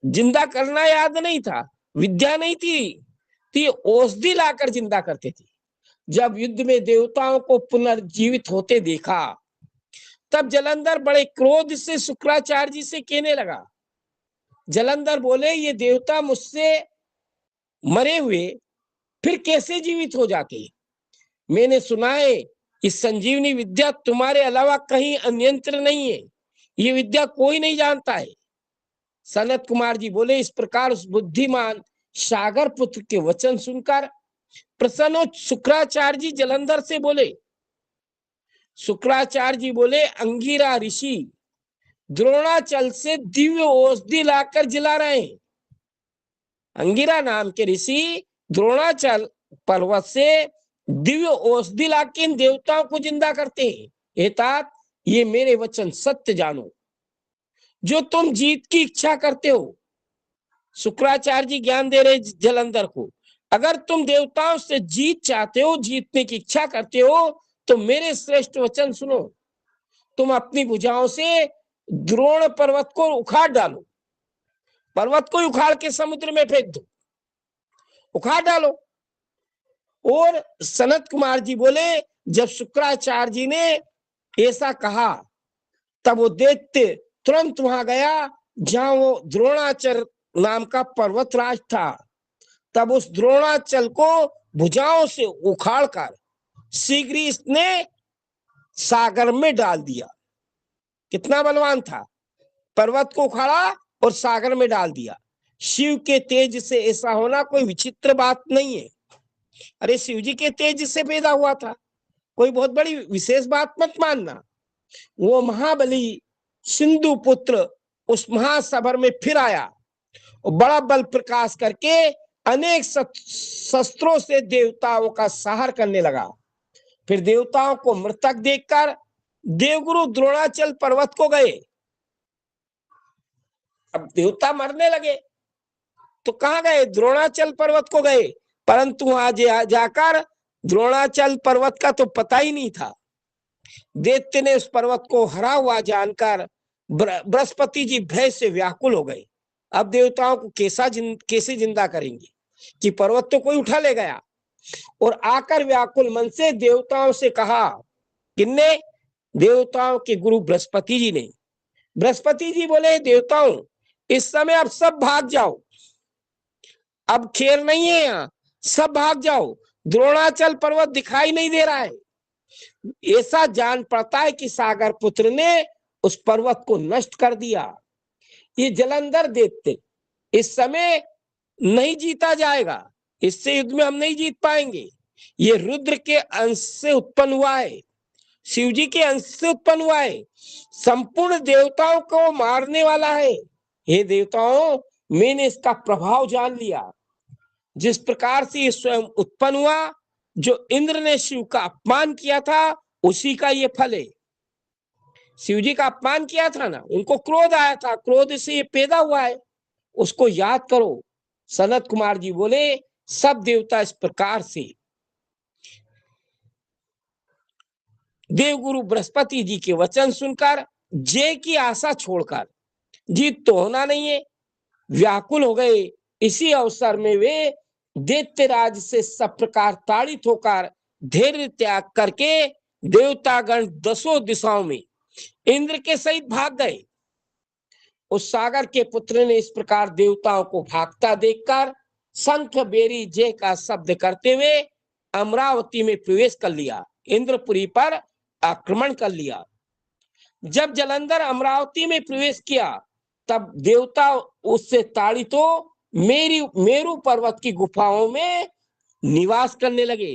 जिंदा करना याद नहीं था, विद्या नहीं थी, तो औषधि लाकर जिंदा करते थे। जब युद्ध में देवताओं को पुनर्जीवित होते देखा तब जलंधर बड़े क्रोध से शुक्राचार्य जी से कहने लगा। जलंधर बोले, ये देवता मुझसे मरे हुए फिर कैसे जीवित हो जाते हैं? मैंने सुना है इस संजीवनी विद्या तुम्हारे अलावा कहीं अन्यंत्र नहीं है, ये विद्या कोई नहीं जानता है। सनत कुमार जी बोले, इस प्रकार उस बुद्धिमान सागर पुत्र के वचन सुनकर प्रसन्न शुक्राचार्य जी जलंधर से बोले। शुक्राचार्य जी बोले, अंगिरा ऋषि द्रोणाचल से दिव्य औषधि लाकर जिला रहे हैं। अंगिरा नाम के ऋषि द्रोणाचल पर्वत से दिव्य औषधि लाकर इन देवताओं को जिंदा करते हैं। हे तात, ये मेरे वचन सत्य जानो। जो तुम जीत की इच्छा करते हो, शुक्राचार्य जी ज्ञान दे रहे जलंधर को, अगर तुम देवताओं से जीत चाहते हो, जीतने की इच्छा करते हो, तो मेरे श्रेष्ठ वचन सुनो। तुम अपनी भुजाओं से द्रोण पर्वत को उखाड़ डालो, पर्वत को उखाड़ के समुद्र में फेंक दो, उखाड़ डालो। और सनत कुमार जी बोले जब शुक्राचार्य जी ने ऐसा कहा तब वो दैत्य तुरंत वहां गया जहां वो द्रोणाचल नाम का पर्वतराज था। तब उस द्रोणाचल को भुजाओं से उखाड़कर शीघ्र ही इसने सागर में डाल दिया। कितना बलवान था, पर्वत को उखाड़ा और सागर में डाल दिया। शिव के तेज से ऐसा होना कोई विचित्र बात नहीं है। अरे शिव जी के तेज से पैदा हुआ था, कोई बहुत बड़ी विशेष बात मत मानना। वो महाबली सिंधु पुत्र उस महासागर में फिर आया और बड़ा बल प्रकाश करके अनेक शस्त्रों से देवताओं का संहार करने लगा। फिर देवताओं को मृतक देखकर देवगुरु द्रोणाचल पर्वत को गए। अब देवता मरने लगे तो कहां गए, द्रोणाचल पर्वत को गए, परंतु वहां जाकर द्रोणाचल पर्वत का तो पता ही नहीं था। दैत्य ने उस पर्वत को हरा हुआ जानकर बृहस्पति जी भय से व्याकुल हो गए। अब देवताओं को कैसे जिंदा करेंगे कि पर्वत तो कोई उठा ले गया। और आकर व्याकुल मन से देवताओं से कहा, किन्ने, देवताओं के गुरु बृहस्पति जी ने। बृहस्पति जी बोले, देवताओं इस समय अब सब भाग जाओ, अब खेल नहीं है यहाँ, सब भाग जाओ, द्रोणाचल पर्वत दिखाई नहीं दे रहा है। ऐसा जान पड़ता है कि सागर पुत्र ने उस पर्वत को नष्ट कर दिया। ये जलंधर दैत्य इस समय नहीं जीता जाएगा, इससे युद्ध में हम नहीं जीत पाएंगे। ये रुद्र के अंश से उत्पन्न हुआ है, शिव जी के अंश से उत्पन्न हुआ है, संपूर्ण देवताओं को मारने वाला है। हे देवताओं, मैंने इसका प्रभाव जान लिया। जिस प्रकार से ये स्वयं उत्पन्न हुआ, जो इंद्र ने शिव का अपमान किया था उसी का ये फल है। शिव जी का अपमान किया था ना, उनको क्रोध आया था, क्रोध से ये पैदा हुआ है, उसको याद करो। सनत कुमार जी बोले, सब देवता इस प्रकार से देवगुरु बृहस्पति जी के वचन सुनकर जय की आशा छोड़कर, जीत तो होना नहीं है, व्याकुल हो गए। इसी अवसर में वे दैत्यराज से सब प्रकार ताड़ित होकर धैर्य त्याग करके देवतागण दसों दिशाओं में इंद्र के सहित भाग गए। उस सागर के पुत्र ने इस प्रकार देवताओं को भागता देखकर शंख बेरी जय का शब्द करते हुए अमरावती में प्रवेश कर लिया, इंद्रपुरी पर आक्रमण कर लिया। जब जलंधर अमरावती में प्रवेश किया तब देवता उससे ताड़ित हो मेरू पर्वत की गुफाओं में निवास करने लगे,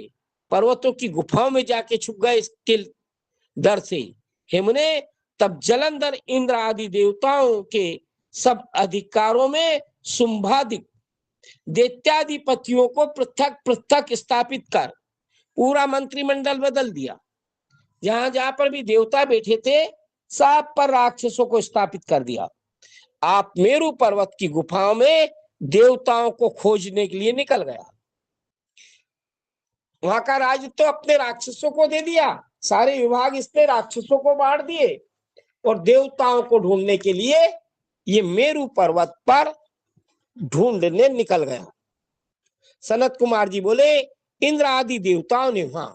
पर्वतों की गुफाओं में जाके छुप गए इसके डर से। हेमुने, तब जलंधर इंद्र आदि देवताओं के सब अधिकारों में शुंभादिक दैत्याधिपतियों को पृथक पृथक स्थापित कर पूरा मंत्रिमंडल बदल दिया। जहां जहां पर भी देवता बैठे थे सब पर राक्षसों को स्थापित कर दिया। आप मेरू पर्वत की गुफाओं में देवताओं को खोजने के लिए निकल गया। वहां का राज तो अपने राक्षसों को दे दिया, सारे विभाग इसने राक्षसों को बांट दिए और देवताओं को ढूंढने के लिए ये मेरू पर्वत पर ढूंढने निकल गया। सनत कुमार जी बोले, इंद्र आदि देवताओं ने वहां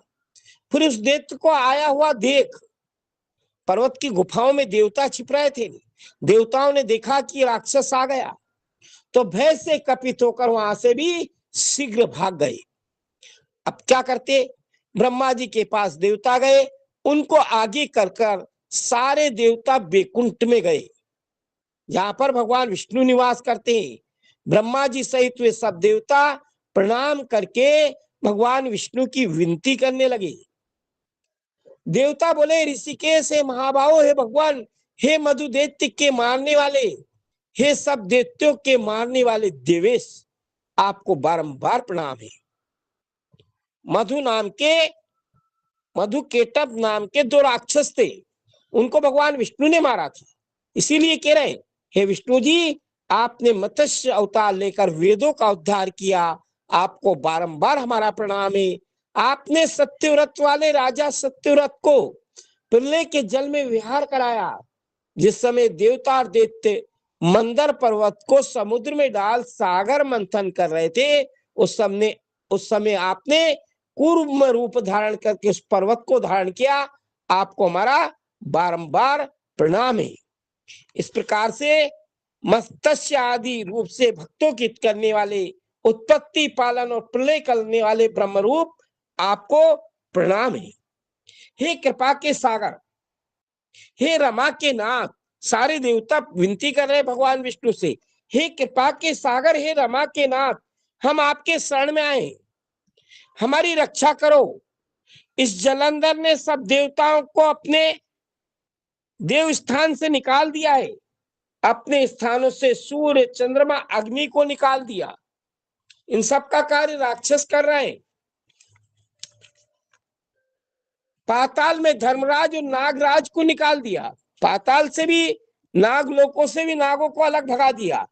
फिर उस दैत्य को आया हुआ देख, पर्वत की गुफाओं में देवता छिप रहे थे, देवताओं ने देखा कि राक्षस आ गया तो भय से कपित होकर वहां से भी शीघ्र भाग गए। अब क्या करते, ब्रह्मा जी के पास देवता गए, उनको आगे कर सारे देवता बैकुंठ में गए जहां पर भगवान विष्णु निवास करते हैं। ब्रह्मा जी सहित वे सब देवता प्रणाम करके भगवान विष्णु की विनती करने लगे। देवता बोले, ऋषिकेश हे महाभाव, हे भगवान, हे मधु दैत्य के मारने वाले, हे सब दैत्यों के मारने वाले देवेश, आपको बारंबार प्रणाम है। मधु केटव नाम के दो राक्षस थे, उनको भगवान विष्णु ने मारा था, इसीलिए कह रहे हैं, हे विष्णु जी, आपने मत्स्य अवतार लेकर वेदों का उद्धार किया, आपको बारंबार हमारा प्रणाम है। आपने सत्यव्रत वाले राजा सत्यव्रत को प्रलय के जल में विहार कराया, जिस समय देवता और दैत्य मंदर पर्वत को समुद्र में डाल सागर मंथन कर रहे थे, उस समय आपने कूर्म रूप धारण करके उस पर्वत को धारण किया, आपको हमारा बारंबार प्रणाम है। इस प्रकार से मत्स्य आदि रूप से भक्तों की हित करने वाले, उत्पत्ति पालन और प्रलय करने वाले ब्रह्म रूप आपको प्रणाम है। हे कृपा के सागर, हे रमा के नाथ, सारे देवता विनती कर रहे भगवान विष्णु से, हे कृपा के सागर, हे रमा के नाथ, हम आपके शरण में आए, हमारी रक्षा करो। इस जलंधर ने सब देवताओं को अपने देव स्थान से निकाल दिया है, अपने स्थानों से सूर्य चंद्रमा अग्नि को निकाल दिया। इन सब का कार्य राक्षस कर रहे हैं। पाताल में धर्मराज और नागराज को निकाल दिया, पाताल से भी, नाग लोकों से भी नागों को अलग भगा दिया।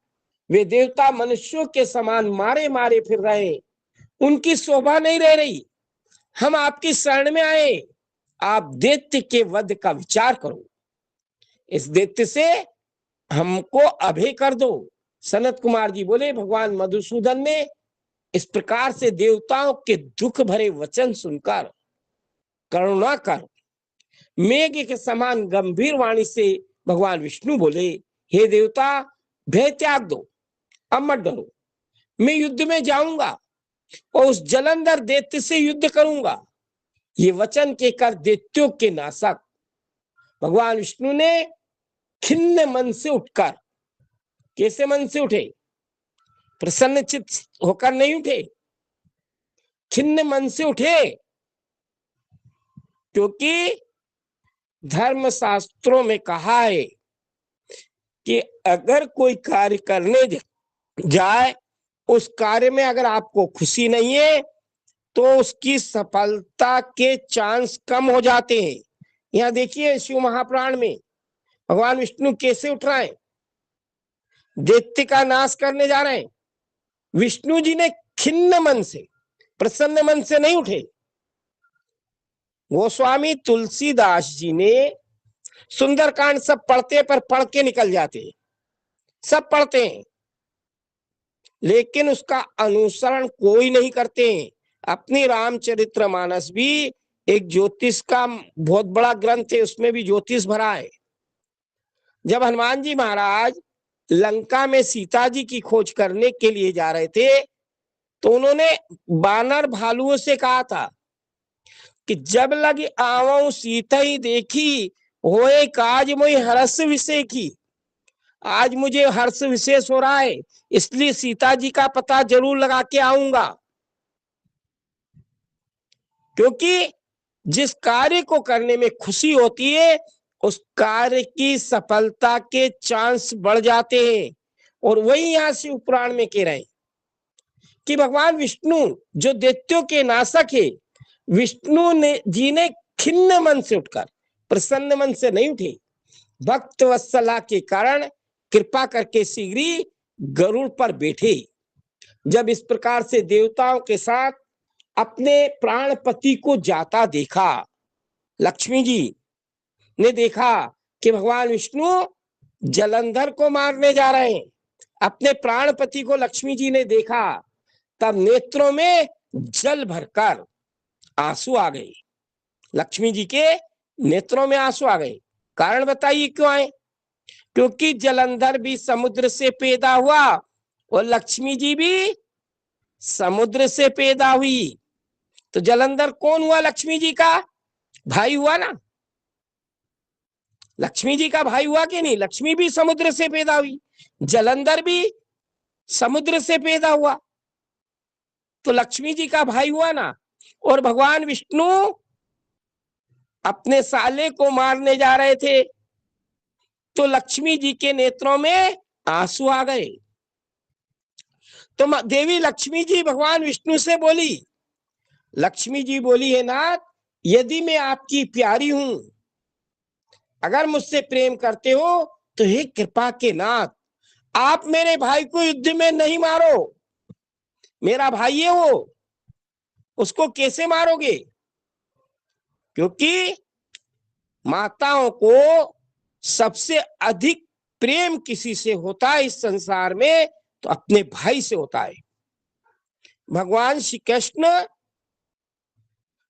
वे देवता मनुष्यों के समान मारे मारे फिर रहे, उनकी शोभा नहीं रह रही। हम आपकी शरण में आए, आप दैत्य के वध का विचार करो, इस दैत्य से हमको अभय कर दो। सनत कुमार जी बोले, भगवान मधुसूदन ने इस प्रकार से देवताओं के दुख भरे वचन सुनकर करुणा कर मेघ के समान गंभीर वाणी से भगवान विष्णु बोले, हे देवता, भय त्याग दो, अब मत डरो, मैं युद्ध में जाऊंगा और उस जलंधर दैत्य से युद्ध करूंगा। ये वचन कहकर दैत्यों के नाशक भगवान विष्णु ने खिन्न मन से उठकर, कैसे मन से उठे? प्रसन्न चित्त होकर नहीं उठे, खिन्न मन से उठे, क्योंकि धर्म शास्त्रों में कहा है कि अगर कोई कार्य करने जाए, उस कार्य में अगर आपको खुशी नहीं है तो उसकी सफलता के चांस कम हो जाते हैं। यहाँ देखिए शिव महापुराण में भगवान विष्णु कैसे उठ रहे हैं, दैत्य का नाश करने जा रहे हैं। विष्णु जी ने खिन्न मन से, प्रसन्न मन से नहीं उठे। गोस्वामी तुलसीदास जी ने सुंदरकांड सब पढ़ते पर पढ़ के निकल जाते हैं, सब पढ़ते हैं, लेकिन उसका अनुसरण कोई नहीं करते हैं। अपनी रामचरितमानस भी एक ज्योतिष का बहुत बड़ा ग्रंथ है, उसमें भी ज्योतिष भरा है। जब हनुमान जी महाराज लंका में सीता जी की खोज करने के लिए जा रहे थे, तो उन्होंने बानर भालुओं से कहा था कि जब लगी आवऊं सीता ही देखी, होए काज मोहि हर्ष विषय की। आज मुझे हर्ष विशेष हो रहा है, इसलिए सीता जी का पता जरूर लगा के आऊंगा। क्योंकि जिस कार्य को करने में खुशी होती है, उस कार्य की सफलता के चांस बढ़ जाते हैं। और वही यहां शिव पुराण में कह रहे हैं कि भगवान विष्णु जो दैत्यों के नाशक है, विष्णु ने जी ने खिन्न मन से उठकर, प्रसन्न मन से नहीं उठे, भक्त वत्सला के कारण कृपा करके शीघ्र गरुड़ पर बैठे। जब इस प्रकार से देवताओं के साथ अपने प्राणपति को जाता देखा, लक्ष्मी जी ने देखा कि भगवान विष्णु जलंधर को मारने जा रहे हैं, अपने प्राणपति को लक्ष्मी जी ने देखा, तब नेत्रों में जल भरकर आंसू आ गए। लक्ष्मी जी के नेत्रों में आंसू आ गए। कारण बताइए क्यों आए? क्योंकि जलंधर भी समुद्र से पैदा हुआ और लक्ष्मी जी भी समुद्र से पैदा हुई। तो जलंधर कौन हुआ? लक्ष्मी जी का भाई हुआ ना, लक्ष्मी जी का भाई हुआ कि नहीं? लक्ष्मी भी समुद्र से पैदा हुई, जलंधर भी समुद्र से पैदा हुआ, तो लक्ष्मी जी का भाई हुआ ना। और भगवान विष्णु अपने साले को मारने जा रहे थे, तो लक्ष्मी जी के नेत्रों में आंसू आ गए। तो देवी लक्ष्मी जी भगवान विष्णु से बोली, लक्ष्मी जी बोली, है नाथ, यदि मैं आपकी प्यारी हूं, अगर मुझसे प्रेम करते हो तो हे कृपा के नाथ, आप मेरे भाई को युद्ध में नहीं मारो। मेरा भाई है वो, उसको कैसे मारोगे? क्योंकि माताओं को सबसे अधिक प्रेम किसी से होता है इस संसार में तो अपने भाई से होता है। भगवान श्री कृष्ण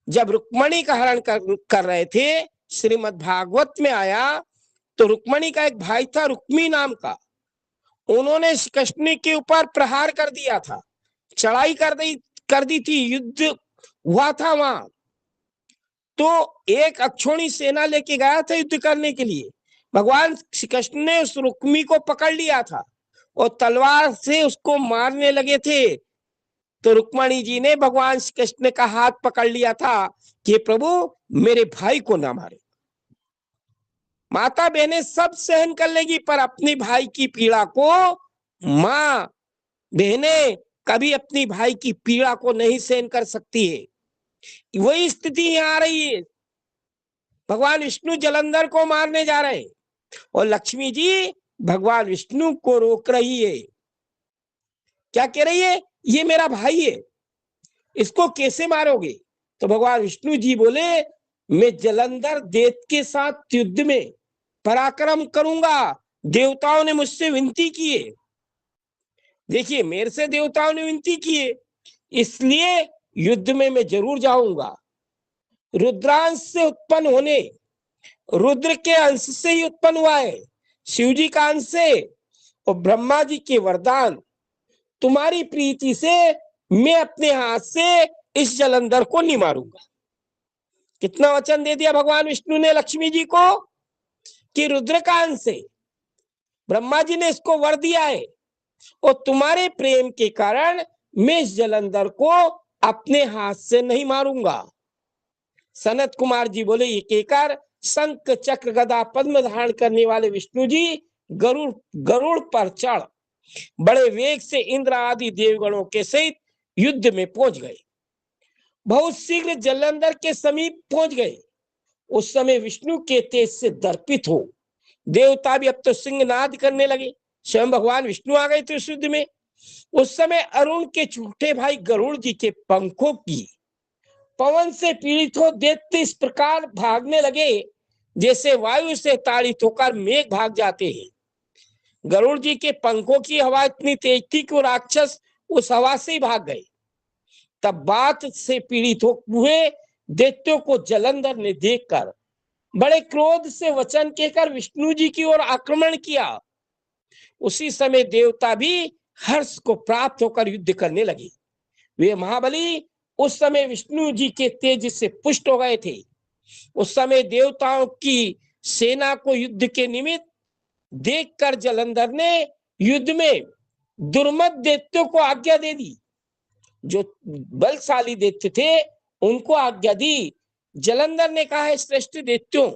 जब रुक्मणी का हरण कर रहे थे, श्रीमद् भागवत में आया तो रुक्मणी का एक भाई था रुक्मी नाम का, उन्होंने श्री कृष्ण के ऊपर प्रहार कर दिया था, चढ़ाई कर दी थी, युद्ध हुआ था वहां। तो एक अक्षोणी सेना लेके गया था युद्ध करने के लिए, भगवान श्री कृष्ण ने उस रुक्मी को पकड़ लिया था और तलवार से उसको मारने लगे थे। तो रुक्मणी जी ने भगवान श्री कृष्ण का हाथ पकड़ लिया था कि प्रभु मेरे भाई को ना मारे। माता बहनें सब सहन कर लेगी, पर अपनी भाई की पीड़ा को मां बहनें कभी अपनी भाई की पीड़ा को नहीं सहन कर सकती है। वही स्थिति यहाँ आ रही है। भगवान विष्णु जलंधर को मारने जा रहे हैं और लक्ष्मी जी भगवान विष्णु को रोक रही है। क्या कह रही है? ये मेरा भाई है, इसको कैसे मारोगे? तो भगवान विष्णु जी बोले, मैं जलंधर दैत्य के साथ युद्ध में पराक्रम करूंगा, देवताओं ने मुझसे विनती की है। देखिए, मेरे से देवताओं ने विनती की है, इसलिए युद्ध में मैं जरूर जाऊंगा। रुद्रांश से उत्पन्न होने, रुद्र के अंश से ही उत्पन्न हुआ है, शिव जी का अंश से और ब्रह्मा जी के वरदान, तुम्हारी प्रीति से मैं अपने हाथ से इस जलंधर को नहीं मारूंगा। कितना वचन दे दिया भगवान विष्णु ने लक्ष्मी जी को कि रुद्र का अंश है, ब्रह्मा जी ने इसको वर दिया है और तुम्हारे प्रेम के कारण मैं इस जलंधर को अपने हाथ से नहीं मारूंगा। सनत कुमार जी बोले, ये कहकर शंख चक्र गदा पद्म धारण करने वाले विष्णु जी गरुड़ पर चढ़ बड़े वेग से इंद्र आदि देवगणों के सहित युद्ध में पहुंच गए। बहुत शीघ्र जलंधर के समीप पहुंच गए। उस समय विष्णु के तेज से दर्पित हो देवता भी अब तो सिंहनाद करने लगे। स्वयं भगवान विष्णु आ गए थे उस युद्ध में। उस समय अरुण के छोटे भाई गरुड़ जी के पंखों की पवन से पीड़ित हो दैत्य इस प्रकार भागने लगे जैसे वायु से ताड़ित होकर मेघ भाग जाते हैं। गरुड़ जी के पंखों की हवा इतनी तेज थी कि वो राक्षस उस हवा से ही भाग गए। तब बात से पीड़ित हुए दैत्यों को जलंधर ने देखकर बड़े क्रोध से वचन कहकर विष्णु जी की ओर आक्रमण किया। उसी समय देवता भी हर्ष को प्राप्त होकर युद्ध करने लगे। वे महाबली उस समय विष्णु जी के तेज से पुष्ट हो गए थे। उस समय देवताओं की सेना को युद्ध के निमित्त देखकर जलंधर ने युद्ध में दुर्मत दैत्यों को आज्ञा दे दी। जो बलशाली दैत्य थे उनको आज्ञा दी। जलंधर ने कहा है, श्रेष्ठ दैत्यों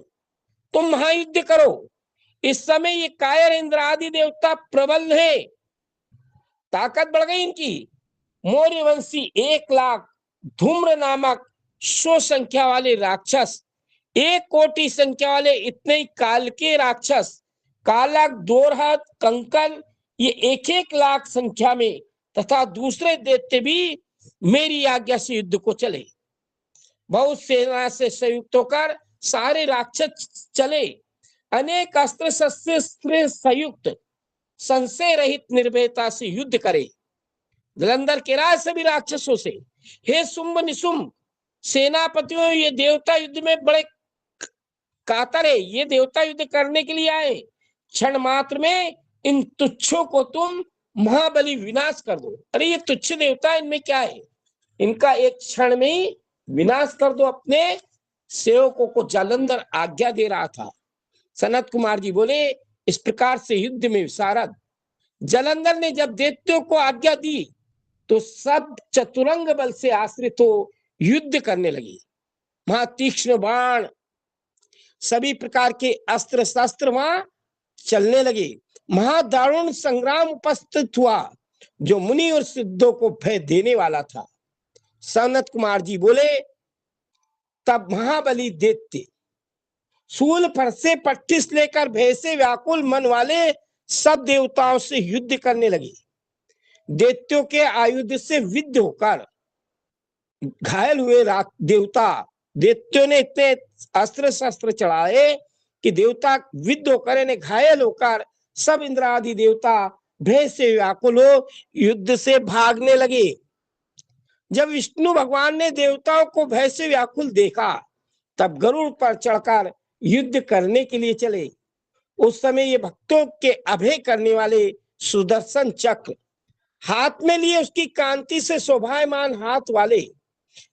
तुम महायुद्ध करो। इस समय ये कायर इंद्र आदि देवता प्रबल है, ताकत बढ़ गई इनकी। मौर्यवंशी 1,00,000 धूम्र नामक 100 संख्या वाले राक्षस, 1 कोटि संख्या वाले इतने ही काल के राक्षस, कालक, दोरहत, कंकन, ये 1-1 लाख संख्या में तथा दूसरे दैत्य भी मेरी आज्ञा से युद्ध को चले। बहुत सेना से संयुक्त होकर सारे राक्षस चले। अनेक अस्त्र शस्त्र संयुक्त संशय रहित निर्भयता से युद्ध करे। जलंधर के राज सभी राक्षसों से, हे शुंभ निशुंभ सेनापतियों, ये देवता युद्ध में बड़े कातर है, ये देवता युद्ध करने के लिए आए। क्षण मात्र में इन तुच्छों को तुम महाबली विनाश कर दो। अरे ये तुच्छ देवता, इनमें क्या है? इनका एक क्षण में ही विनाश कर दो। अपने सेवकों को जलंधर आज्ञा दे रहा था। सनत कुमार जी बोले, इस प्रकार से युद्ध में विशारद जलंधर ने जब दैत्यों को आज्ञा दी तो सब चतुरंग बल से आश्रित हो युद्ध करने लगे। वहां तीक्ष्ण बाण, सभी प्रकार के अस्त्र शस्त्र वहां चलने लगे। महादारुण संग्राम उपस्थित हुआ जो मुनि और सिद्धों को भय देने वाला था। सनत कुमार जी बोले, तब महाबली दैत्य शूल फरसे पट्टिस लेकर भय से व्याकुल मन वाले सब देवताओं से युद्ध करने लगे। दैत्यों के आयुध से विद्ध होकर घायल हुए देवता, दैत्यों ने इतने अस्त्र शस्त्र चढ़ाए कि देवता विद्ध होकर, इन्हें घायल होकर सब इंद्र आदि देवता भय से व्याकुल हो युद्ध से भागने लगे। जब विष्णु भगवान ने देवताओं को भय से व्याकुल देखा, तब गरुड़ पर चढ़कर युद्ध करने के लिए चले। उस समय ये भक्तों के अभय करने वाले सुदर्शन चक्र हाथ में लिए उसकी कांति से शोभायमान हाथ वाले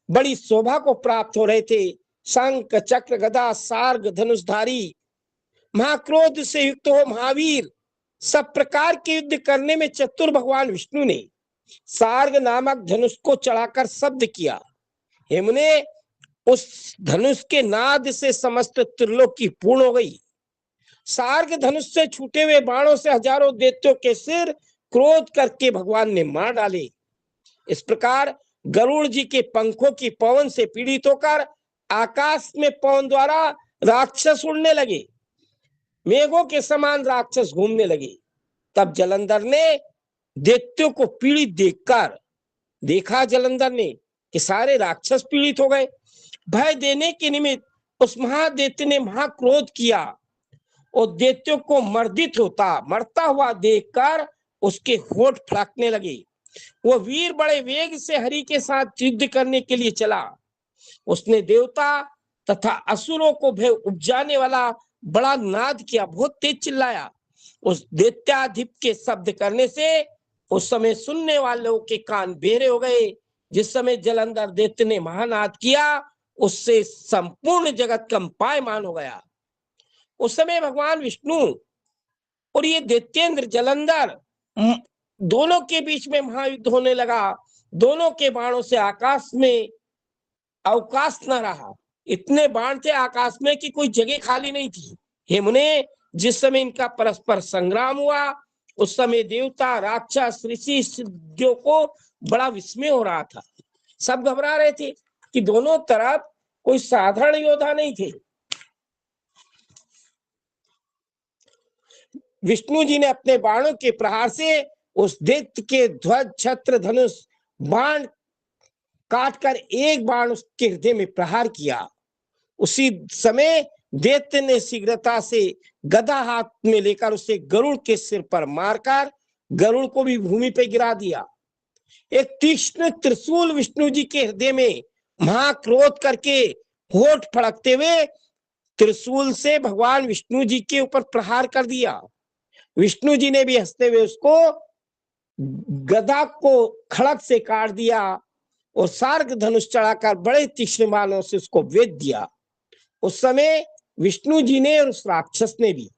बड़ी शोभा को प्राप्त हो रहे थे। शंख चक्र गदा सार्ग धनुषधारी महाक्रोध से युक्त हो महावीर सब प्रकार के युद्ध करने में चतुर भगवान विष्णु ने सार्ग नामक धनुष को चढ़ाकर शब्द किया। हे मुने, उस धनुष के नाद से समस्त त्रिलोक की पूर्ण हो गई। सार्ग धनुष से छूटे हुए बाणों से हजारों दैत्यों के सिर क्रोध करके भगवान ने मार डाले। इस प्रकार गरुड़ जी के पंखों की पवन से पीड़ित होकर आकाश में पवन द्वारा राक्षस उड़ने लगे, मेघों के समान राक्षस घूमने लगे। तब जलंधर ने दैत्यों को पीड़ित देखकर देखा जलंधर ने कि सारे राक्षस पीड़ित हो गए। भय देने के निमित्त उस महादैत्य ने महाक्रोध किया और दैत्यों को मरता हुआ देखकर उसके होठ फड़कने लगे। वो वीर बड़े वेग से हरि के साथ युद्ध करने के लिए चला। उसने देवता तथा असुरों को भय उपजाने वाला बड़ा नाद किया, बहुत तेज चिल्लाया। उस दैत्याधिप के शब्द करने से उस समय सुनने वालों के कान बेरे हो गए। जिस समय जलंधर दैत्य ने महानाद किया, उससे संपूर्ण जगत कंपायमान हो गया। उस समय भगवान विष्णु और ये दैत्येंद्र जलंधर दोनों के बीच में महायुद्ध होने लगा। दोनों के बाणों से आकाश में अवकाश न रहा। इतने बाण थे आकाश में कि कोई जगह खाली नहीं थी। हे मुने, जिस समय इनका परस्पर संग्राम हुआ, उस समय देवता राक्षस ऋषि सिद्धियों को बड़ा विस्मय हो रहा था। सब घबरा रहे थे कि दोनों तरफ कोई साधारण योद्धा नहीं थे। विष्णु जी ने अपने बाणों के प्रहार से उस दैत्य के ध्वज छत्र धनुष बाण काटकर एक बाण उसके हृदय में प्रहार किया। उसी समय दैत्य ने शीघ्रता से गदा हाथ में लेकर उसे गरुड़ के सिर पर मारकर गरुड़ को भी भूमि पर गिरा दिया। एक तीक्ष्ण त्रिशूल विष्णु जी के हृदय में महाक्रोध करके होठ फड़कते हुए त्रिशूल से भगवान विष्णु जी के ऊपर प्रहार कर दिया। विष्णु जी ने भी हंसते हुए उसको गदा को खड़क से काट दिया और सार्ग धनुष चढ़ाकर बड़े तीक्ष्ण बाणों से उसको वेध दिया। उस समय विष्णु जी ने और उस राक्षस ने भी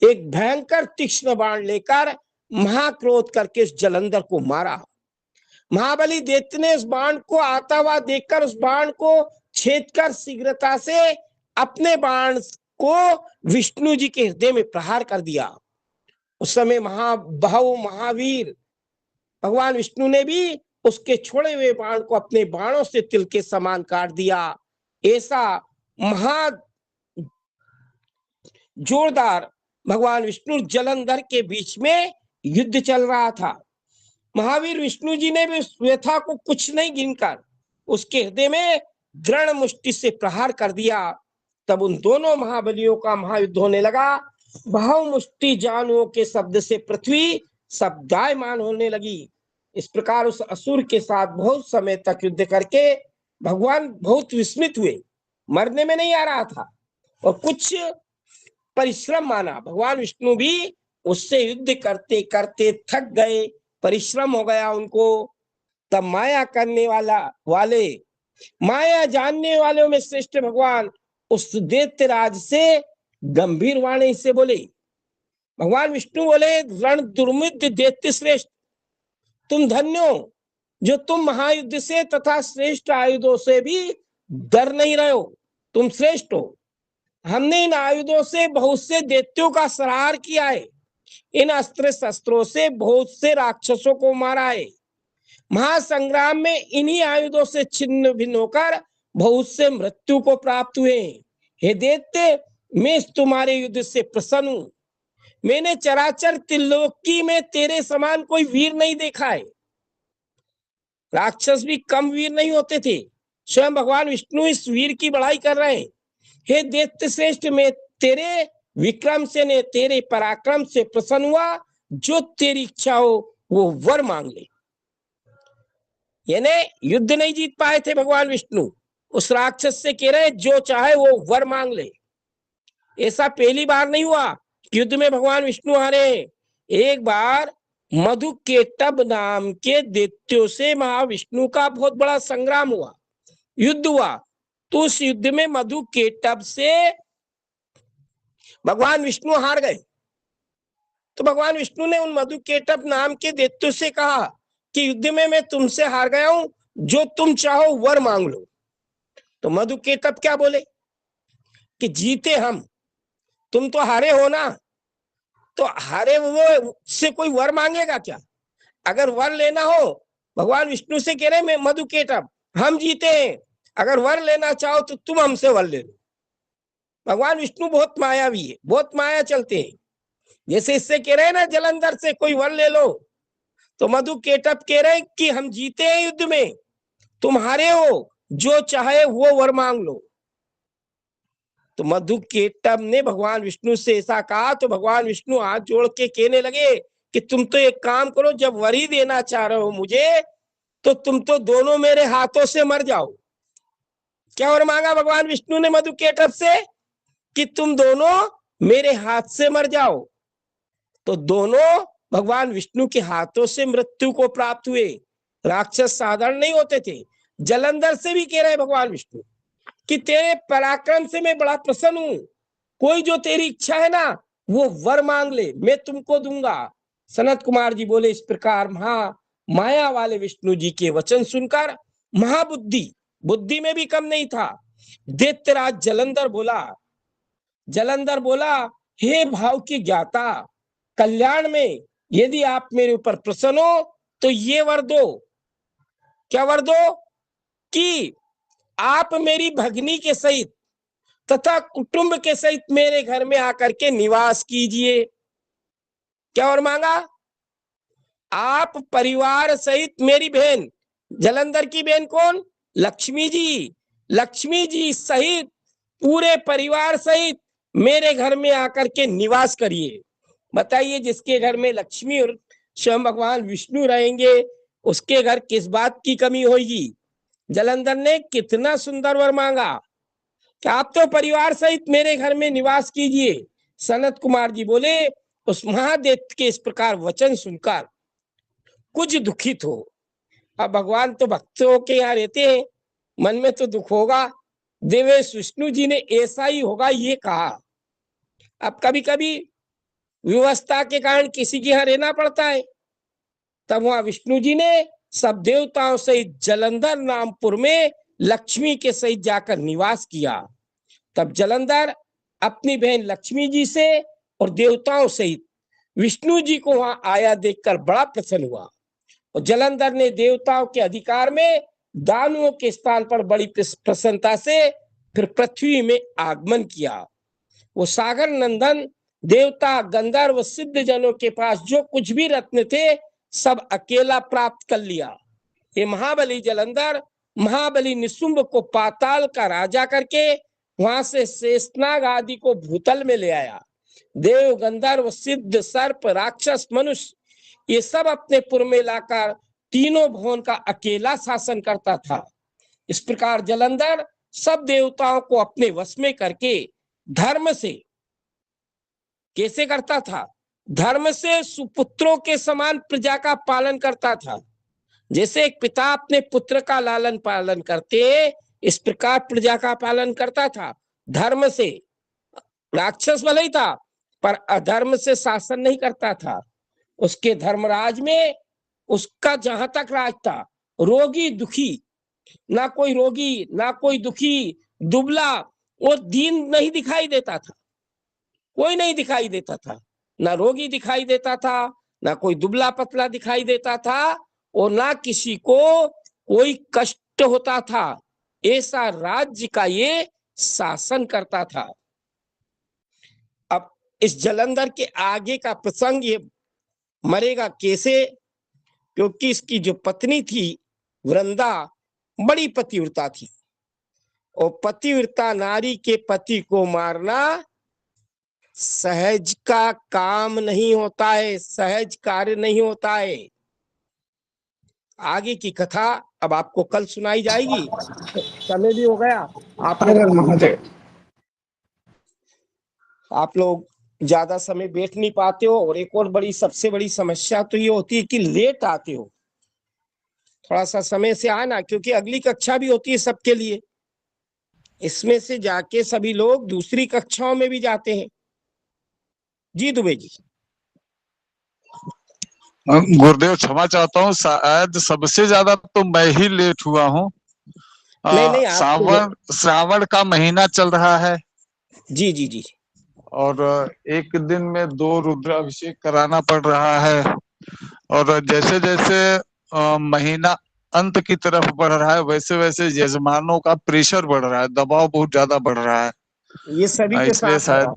एक भयंकर तीक्ष्ण बाण लेकर महाक्रोध करके उस जलंधर को मारा। महाबली दैत्य ने उस बाण को आता हुआ देखकर उस बाण को छेद कर शीघ्रता से अपने बाण को विष्णु जी के हृदय में प्रहार कर दिया। उस समय महाबाहु महावीर भगवान विष्णु ने भी उसके छोड़े हुए बाण को अपने बाणों से तिल के समान काट दिया। ऐसा महा जोरदार भगवान विष्णु जलंधर के बीच में युद्ध चल रहा था। महावीर विष्णु जी ने भी उस व्यथा को कुछ नहीं गिनकर उसके हृदय में दृढ़ मुष्टि से प्रहार कर दिया। तब उन दोनों महाबलियों का महायुद्ध होने लगा। बहु मुष्टि जानुओं के शब्द से पृथ्वी शब्दायमान होने लगी। इस प्रकार उस असुर के साथ बहुत समय तक युद्ध करके भगवान बहुत विस्मित हुए। मरने में नहीं आ रहा था और कुछ परिश्रम माना। भगवान विष्णु भी उससे युद्ध करते करते थक गए, परिश्रम हो गया उनको। तब माया करने वाले माया जानने वालों में श्रेष्ठ भगवान उस दैत्यराज से गंभीर वाणी से बोले। भगवान विष्णु बोले, रण दुर्मित दैत्य श्रेष्ठ, तुम धन्य हो जो तुम महायुद्ध से तथा श्रेष्ठ आयुधों से भी डर नहीं रहे हो। तुम श्रेष्ठ हो। हमने इन आयुधों से बहुत से दैत्यों का संहार किया है। इन अस्त्र शस्त्रों से बहुत से राक्षसों को मारा है। महासंग्राम में इन्हीं आयुधों से छिन्न भिन्न होकर बहुत से मृत्यु को प्राप्त हुए। हे दैत्य, मैं तुम्हारे युद्ध से प्रसन्न हूं। मैंने चराचर त्रिलोकी में तेरे समान कोई वीर नहीं देखा है। राक्षस भी कम वीर नहीं होते थे। स्वयं भगवान विष्णु इस वीर की बड़ाई कर रहे हैं। हे दैत्य श्रेष्ठ, मैं तेरे विक्रम से ने तेरे पराक्रम से प्रसन्न हुआ। जो तेरी इच्छा हो वो वर मांग ले। यानी युद्ध नहीं जीत पाए थे भगवान विष्णु, उस राक्षस से कह रहे जो चाहे वो वर मांग ले। ऐसा पहली बार नहीं हुआ कि युद्ध में भगवान विष्णु हारे। एक बार मधुकेटभ नाम के दैत्यों से महाविष्णु का बहुत बड़ा संग्राम हुआ, युद्ध हुआ। तो उस युद्ध में मधुकेटभ से भगवान विष्णु हार गए। तो भगवान विष्णु ने उन मधुकेटभ नाम के दैत्यों से कहा कि युद्ध में मैं तुमसे हार गया हूं, जो तुम चाहो वर मांग लो। तो मधुकेटभ क्या बोले कि जीते हम, तुम तो हारे हो ना, तो हारे वो से कोई वर मांगेगा क्या? अगर वर लेना हो, भगवान विष्णु से कह रहे मैं मधुकेटभ, हम जीते हैं, अगर वर लेना चाहो तो तुम हमसे वर ले लो। भगवान विष्णु बहुत मायावी है, बहुत माया चलते हैं। जैसे इससे कह रहे हैं ना जलंधर से कोई वर ले लो, तो मधुकेटभ कह रहे हैं कि हम जीते हैं युद्ध में, तुम हारे हो, जो चाहे वो वर मांग लो। तो मधुकेटभ ने भगवान विष्णु से ऐसा कहा तो भगवान विष्णु हाथ जोड़ के कहने लगे कि तुम तो एक काम करो, जब वर ही देना चाह रहे हो मुझे, तो तुम तो दोनों मेरे हाथों से मर जाओ। क्या वर मांगा भगवान विष्णु ने मधुकेटभ से कि तुम दोनों मेरे हाथ से मर जाओ। तो दोनों भगवान विष्णु के हाथों से मृत्यु को प्राप्त हुए। राक्षस साधारण नहीं होते थे। जलंधर से भी कह रहे भगवान विष्णु कि तेरे पराक्रम से मैं बड़ा प्रसन्न हूं, कोई जो तेरी इच्छा है ना वो वर मांग ले, मैं तुमको दूंगा। सनत कुमार जी बोले इस प्रकार माया वाले विष्णु जी के वचन सुनकर महाबुद्धि, बुद्धि में भी कम नहीं था, दैत्यराज जलंधर बोला हे भाव की ज्ञाता, कल्याण में यदि आप मेरे ऊपर प्रसन्न हो तो ये वर दो। क्या वर दो? कि आप मेरी भगनी के सहित तथा कुटुंब के सहित मेरे घर में आकर के निवास कीजिए। क्या और मांगा? आप परिवार सहित मेरी बहन, जलंधर की बहन कौन? लक्ष्मी जी, लक्ष्मी जी सहित पूरे परिवार सहित मेरे घर में आकर के निवास करिए। बताइए, जिसके घर में लक्ष्मी और स्वयं भगवान विष्णु रहेंगे उसके घर किस बात की कमी होगी? जलंधर ने कितना सुंदर वर मांगा कि आप तो परिवार सहित मेरे घर में निवास कीजिए। सनत कुमार जी बोले उस महादेव के इस प्रकार वचन सुनकर कुछ दुखित हो। अब भगवान तो भक्तों के यहाँ रहते हैं, मन में तो दुख होगा। देवेश विष्णु जी ने ऐसा ही होगा ये कहा। अब कभी कभी व्यवस्था के कारण किसी के यहाँ रहना पड़ता है, तब वहां विष्णु जी ने सब देवताओं सहित जलंधर नामपुर में लक्ष्मी के सहित जाकर निवास किया। तब जलंधर अपनी बहन लक्ष्मी जी से और देवताओं सहित विष्णु जी को वहां आया देखकर बड़ा प्रसन्न हुआ और जलंधर ने देवताओं के अधिकार में दानुओं के स्थान पर बड़ी प्रसन्नता से फिर पृथ्वी में आगमन किया। वो सागर नंदन देवता गंधर्व सिद्ध जनों के पास जो कुछ भी रत्न थे सब अकेला प्राप्त कर लिया। ये महाबली जलंधर महाबली निशुंभ को पाताल का राजा करके वहां से शेषनाग आदि को भूतल में ले आया। देव गंधर्व सिद्ध सर्प राक्षस मनुष्य ये सब अपने पुर में लाकर तीनों भुवन का अकेला शासन करता था। इस प्रकार जलंधर सब देवताओं को अपने वश में करके धर्म से कैसे करता था? धर्म से सुपुत्रों के समान प्रजा का पालन करता था। जैसे एक पिता अपने पुत्र का लालन पालन करते इस प्रकार प्रजा का पालन करता था। धर्म से, राक्षस भले ही था पर अधर्म से शासन नहीं करता था। उसके धर्मराज में उसका जहां तक राज था, रोगी दुखी, ना कोई रोगी ना कोई दुखी दुबला और दीन नहीं दिखाई देता था। कोई नहीं दिखाई देता था, ना रोगी दिखाई देता था, ना कोई दुबला पतला दिखाई देता था और ना किसी को कोई कष्ट होता था। ऐसा राज्य का ये शासन करता था। अब इस जलंधर के आगे का प्रसंग, ये मरेगा कैसे? क्योंकि इसकी जो पत्नी थी वृंदा बड़ी पतिव्रता थी और पतिव्रता नारी के पति को मारना सहज का काम नहीं होता है, सहज कार्य नहीं होता है। आगे की कथा अब आपको कल सुनाई जाएगी। समय भी हो गया। आप हर हर लोग महादेव। ज्यादा समय बैठ नहीं पाते हो, और एक और बड़ी सबसे बड़ी समस्या तो ये होती है कि लेट आते हो। थोड़ा सा समय से आना, क्योंकि अगली कक्षा भी होती है सबके लिए। इसमें से जाके सभी लोग दूसरी कक्षाओं में भी जाते हैं। जी दुबे जी। गुरुदेव क्षमा चाहता हूँ, शायद सबसे ज्यादा तो मैं ही लेट हुआ हूँ। नहीं नहीं, आप तो। श्रावण का महीना चल रहा है जी जी जी। और एक दिन में 2 रुद्राभिषेक कराना पड़ रहा है। और जैसे जैसे महीना अंत की तरफ बढ़ रहा है, वैसे वैसे यजमानों का प्रेशर बढ़ रहा है, दबाव बहुत ज्यादा बढ़ रहा है। ये सभी के इसलिए साथ है। शायद,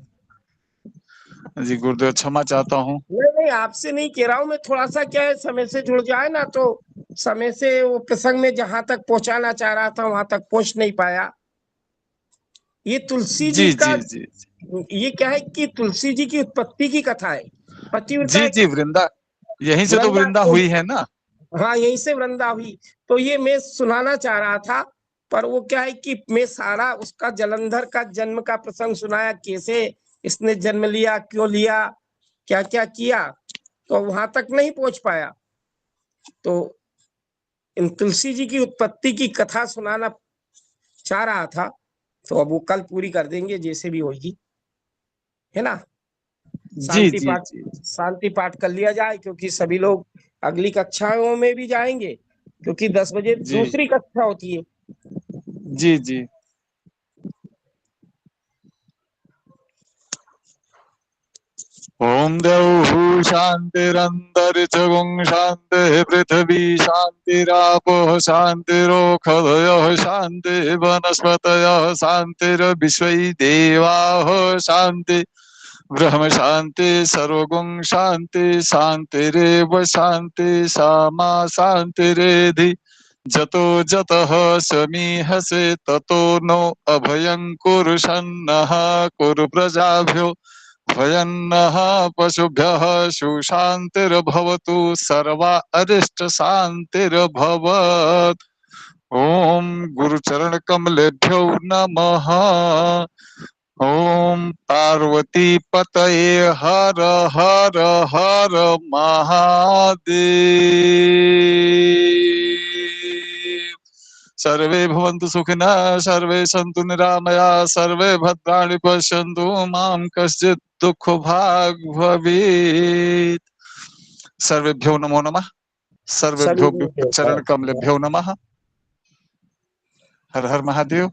जी गुरुदेव क्षमा चाहता हूँ। नहीं नहीं, आपसे नहीं कह रहा हूं मैं। थोड़ा सा क्या है, समय से जुड़ जाए ना तो समय से वो प्रसंग में जहां तक पहुंचाना चाह रहा था वहां तक पहुंच नहीं पाया। ये तुलसी जी जी का, जी जी ये क्या है कि तुलसी जी की उत्पत्ति की कथा है। पतिव्रता जी एक जी। वृंदा, यहीं से तो वृंदा वृंदा को, हुई है ना। हाँ यहीं से वृंदा हुई। तो ये मैं सुनाना चाह रहा था, पर वो क्या है कि मैं सारा उसका जलंधर का जन्म का प्रसंग सुनाया, कैसे इसने जन्म लिया, क्यों लिया, क्या क्या किया, तो वहां तक नहीं पहुंच पाया। तो इन तुलसी जी की उत्पत्ति की कथा सुनाना चाह रहा था। तो अब वो कल पूरी कर देंगे जैसे भी होगी, है ना। जी शांति जी पाठ, जी शांति पाठ कर लिया जाए, क्योंकि सभी लोग अगली कक्षाओं में भी जाएंगे, क्योंकि 10 बजे जी दूसरी कक्षा होती है। जी जी। ओम द्यौः शान्तिरन्तरिक्षगुं शान्तिः पृथिवी शान्तिरापोः शान्तिरोषधयः शान्तिः वनस्पतयः शान्तिर्विश्वै देवाः शान्ति ब्रह्म शान्ति सर्वगुं शान्ति शान्तिरेव शान्ति सामा शान्तिरेधि जतो जतः समीहसे ततो नो अभयं कुरु सन्नः कुरु प्रजाभ्यो भयन्नः पशुभ्यः सुशान्तिर्भवतु सर्वा अरिष्ट शान्तिर्भवत्। ओम गुरुचरण कमलेभ्यो नमः। ओम पार्वती पतये हर हर हर महादेव। सर्वे भवन्तु सुखिनः, सर्वे सन्तु निरामयाः, सर्वे भद्राणि पश्यन्तु मां कश्चित् दुःखभाग् भवेत्। सर्वेभ्यो नमो नमः। सभी सर्वेभ्यो लोग चरण कमलेभ्यो नमः। हर हर महादेव।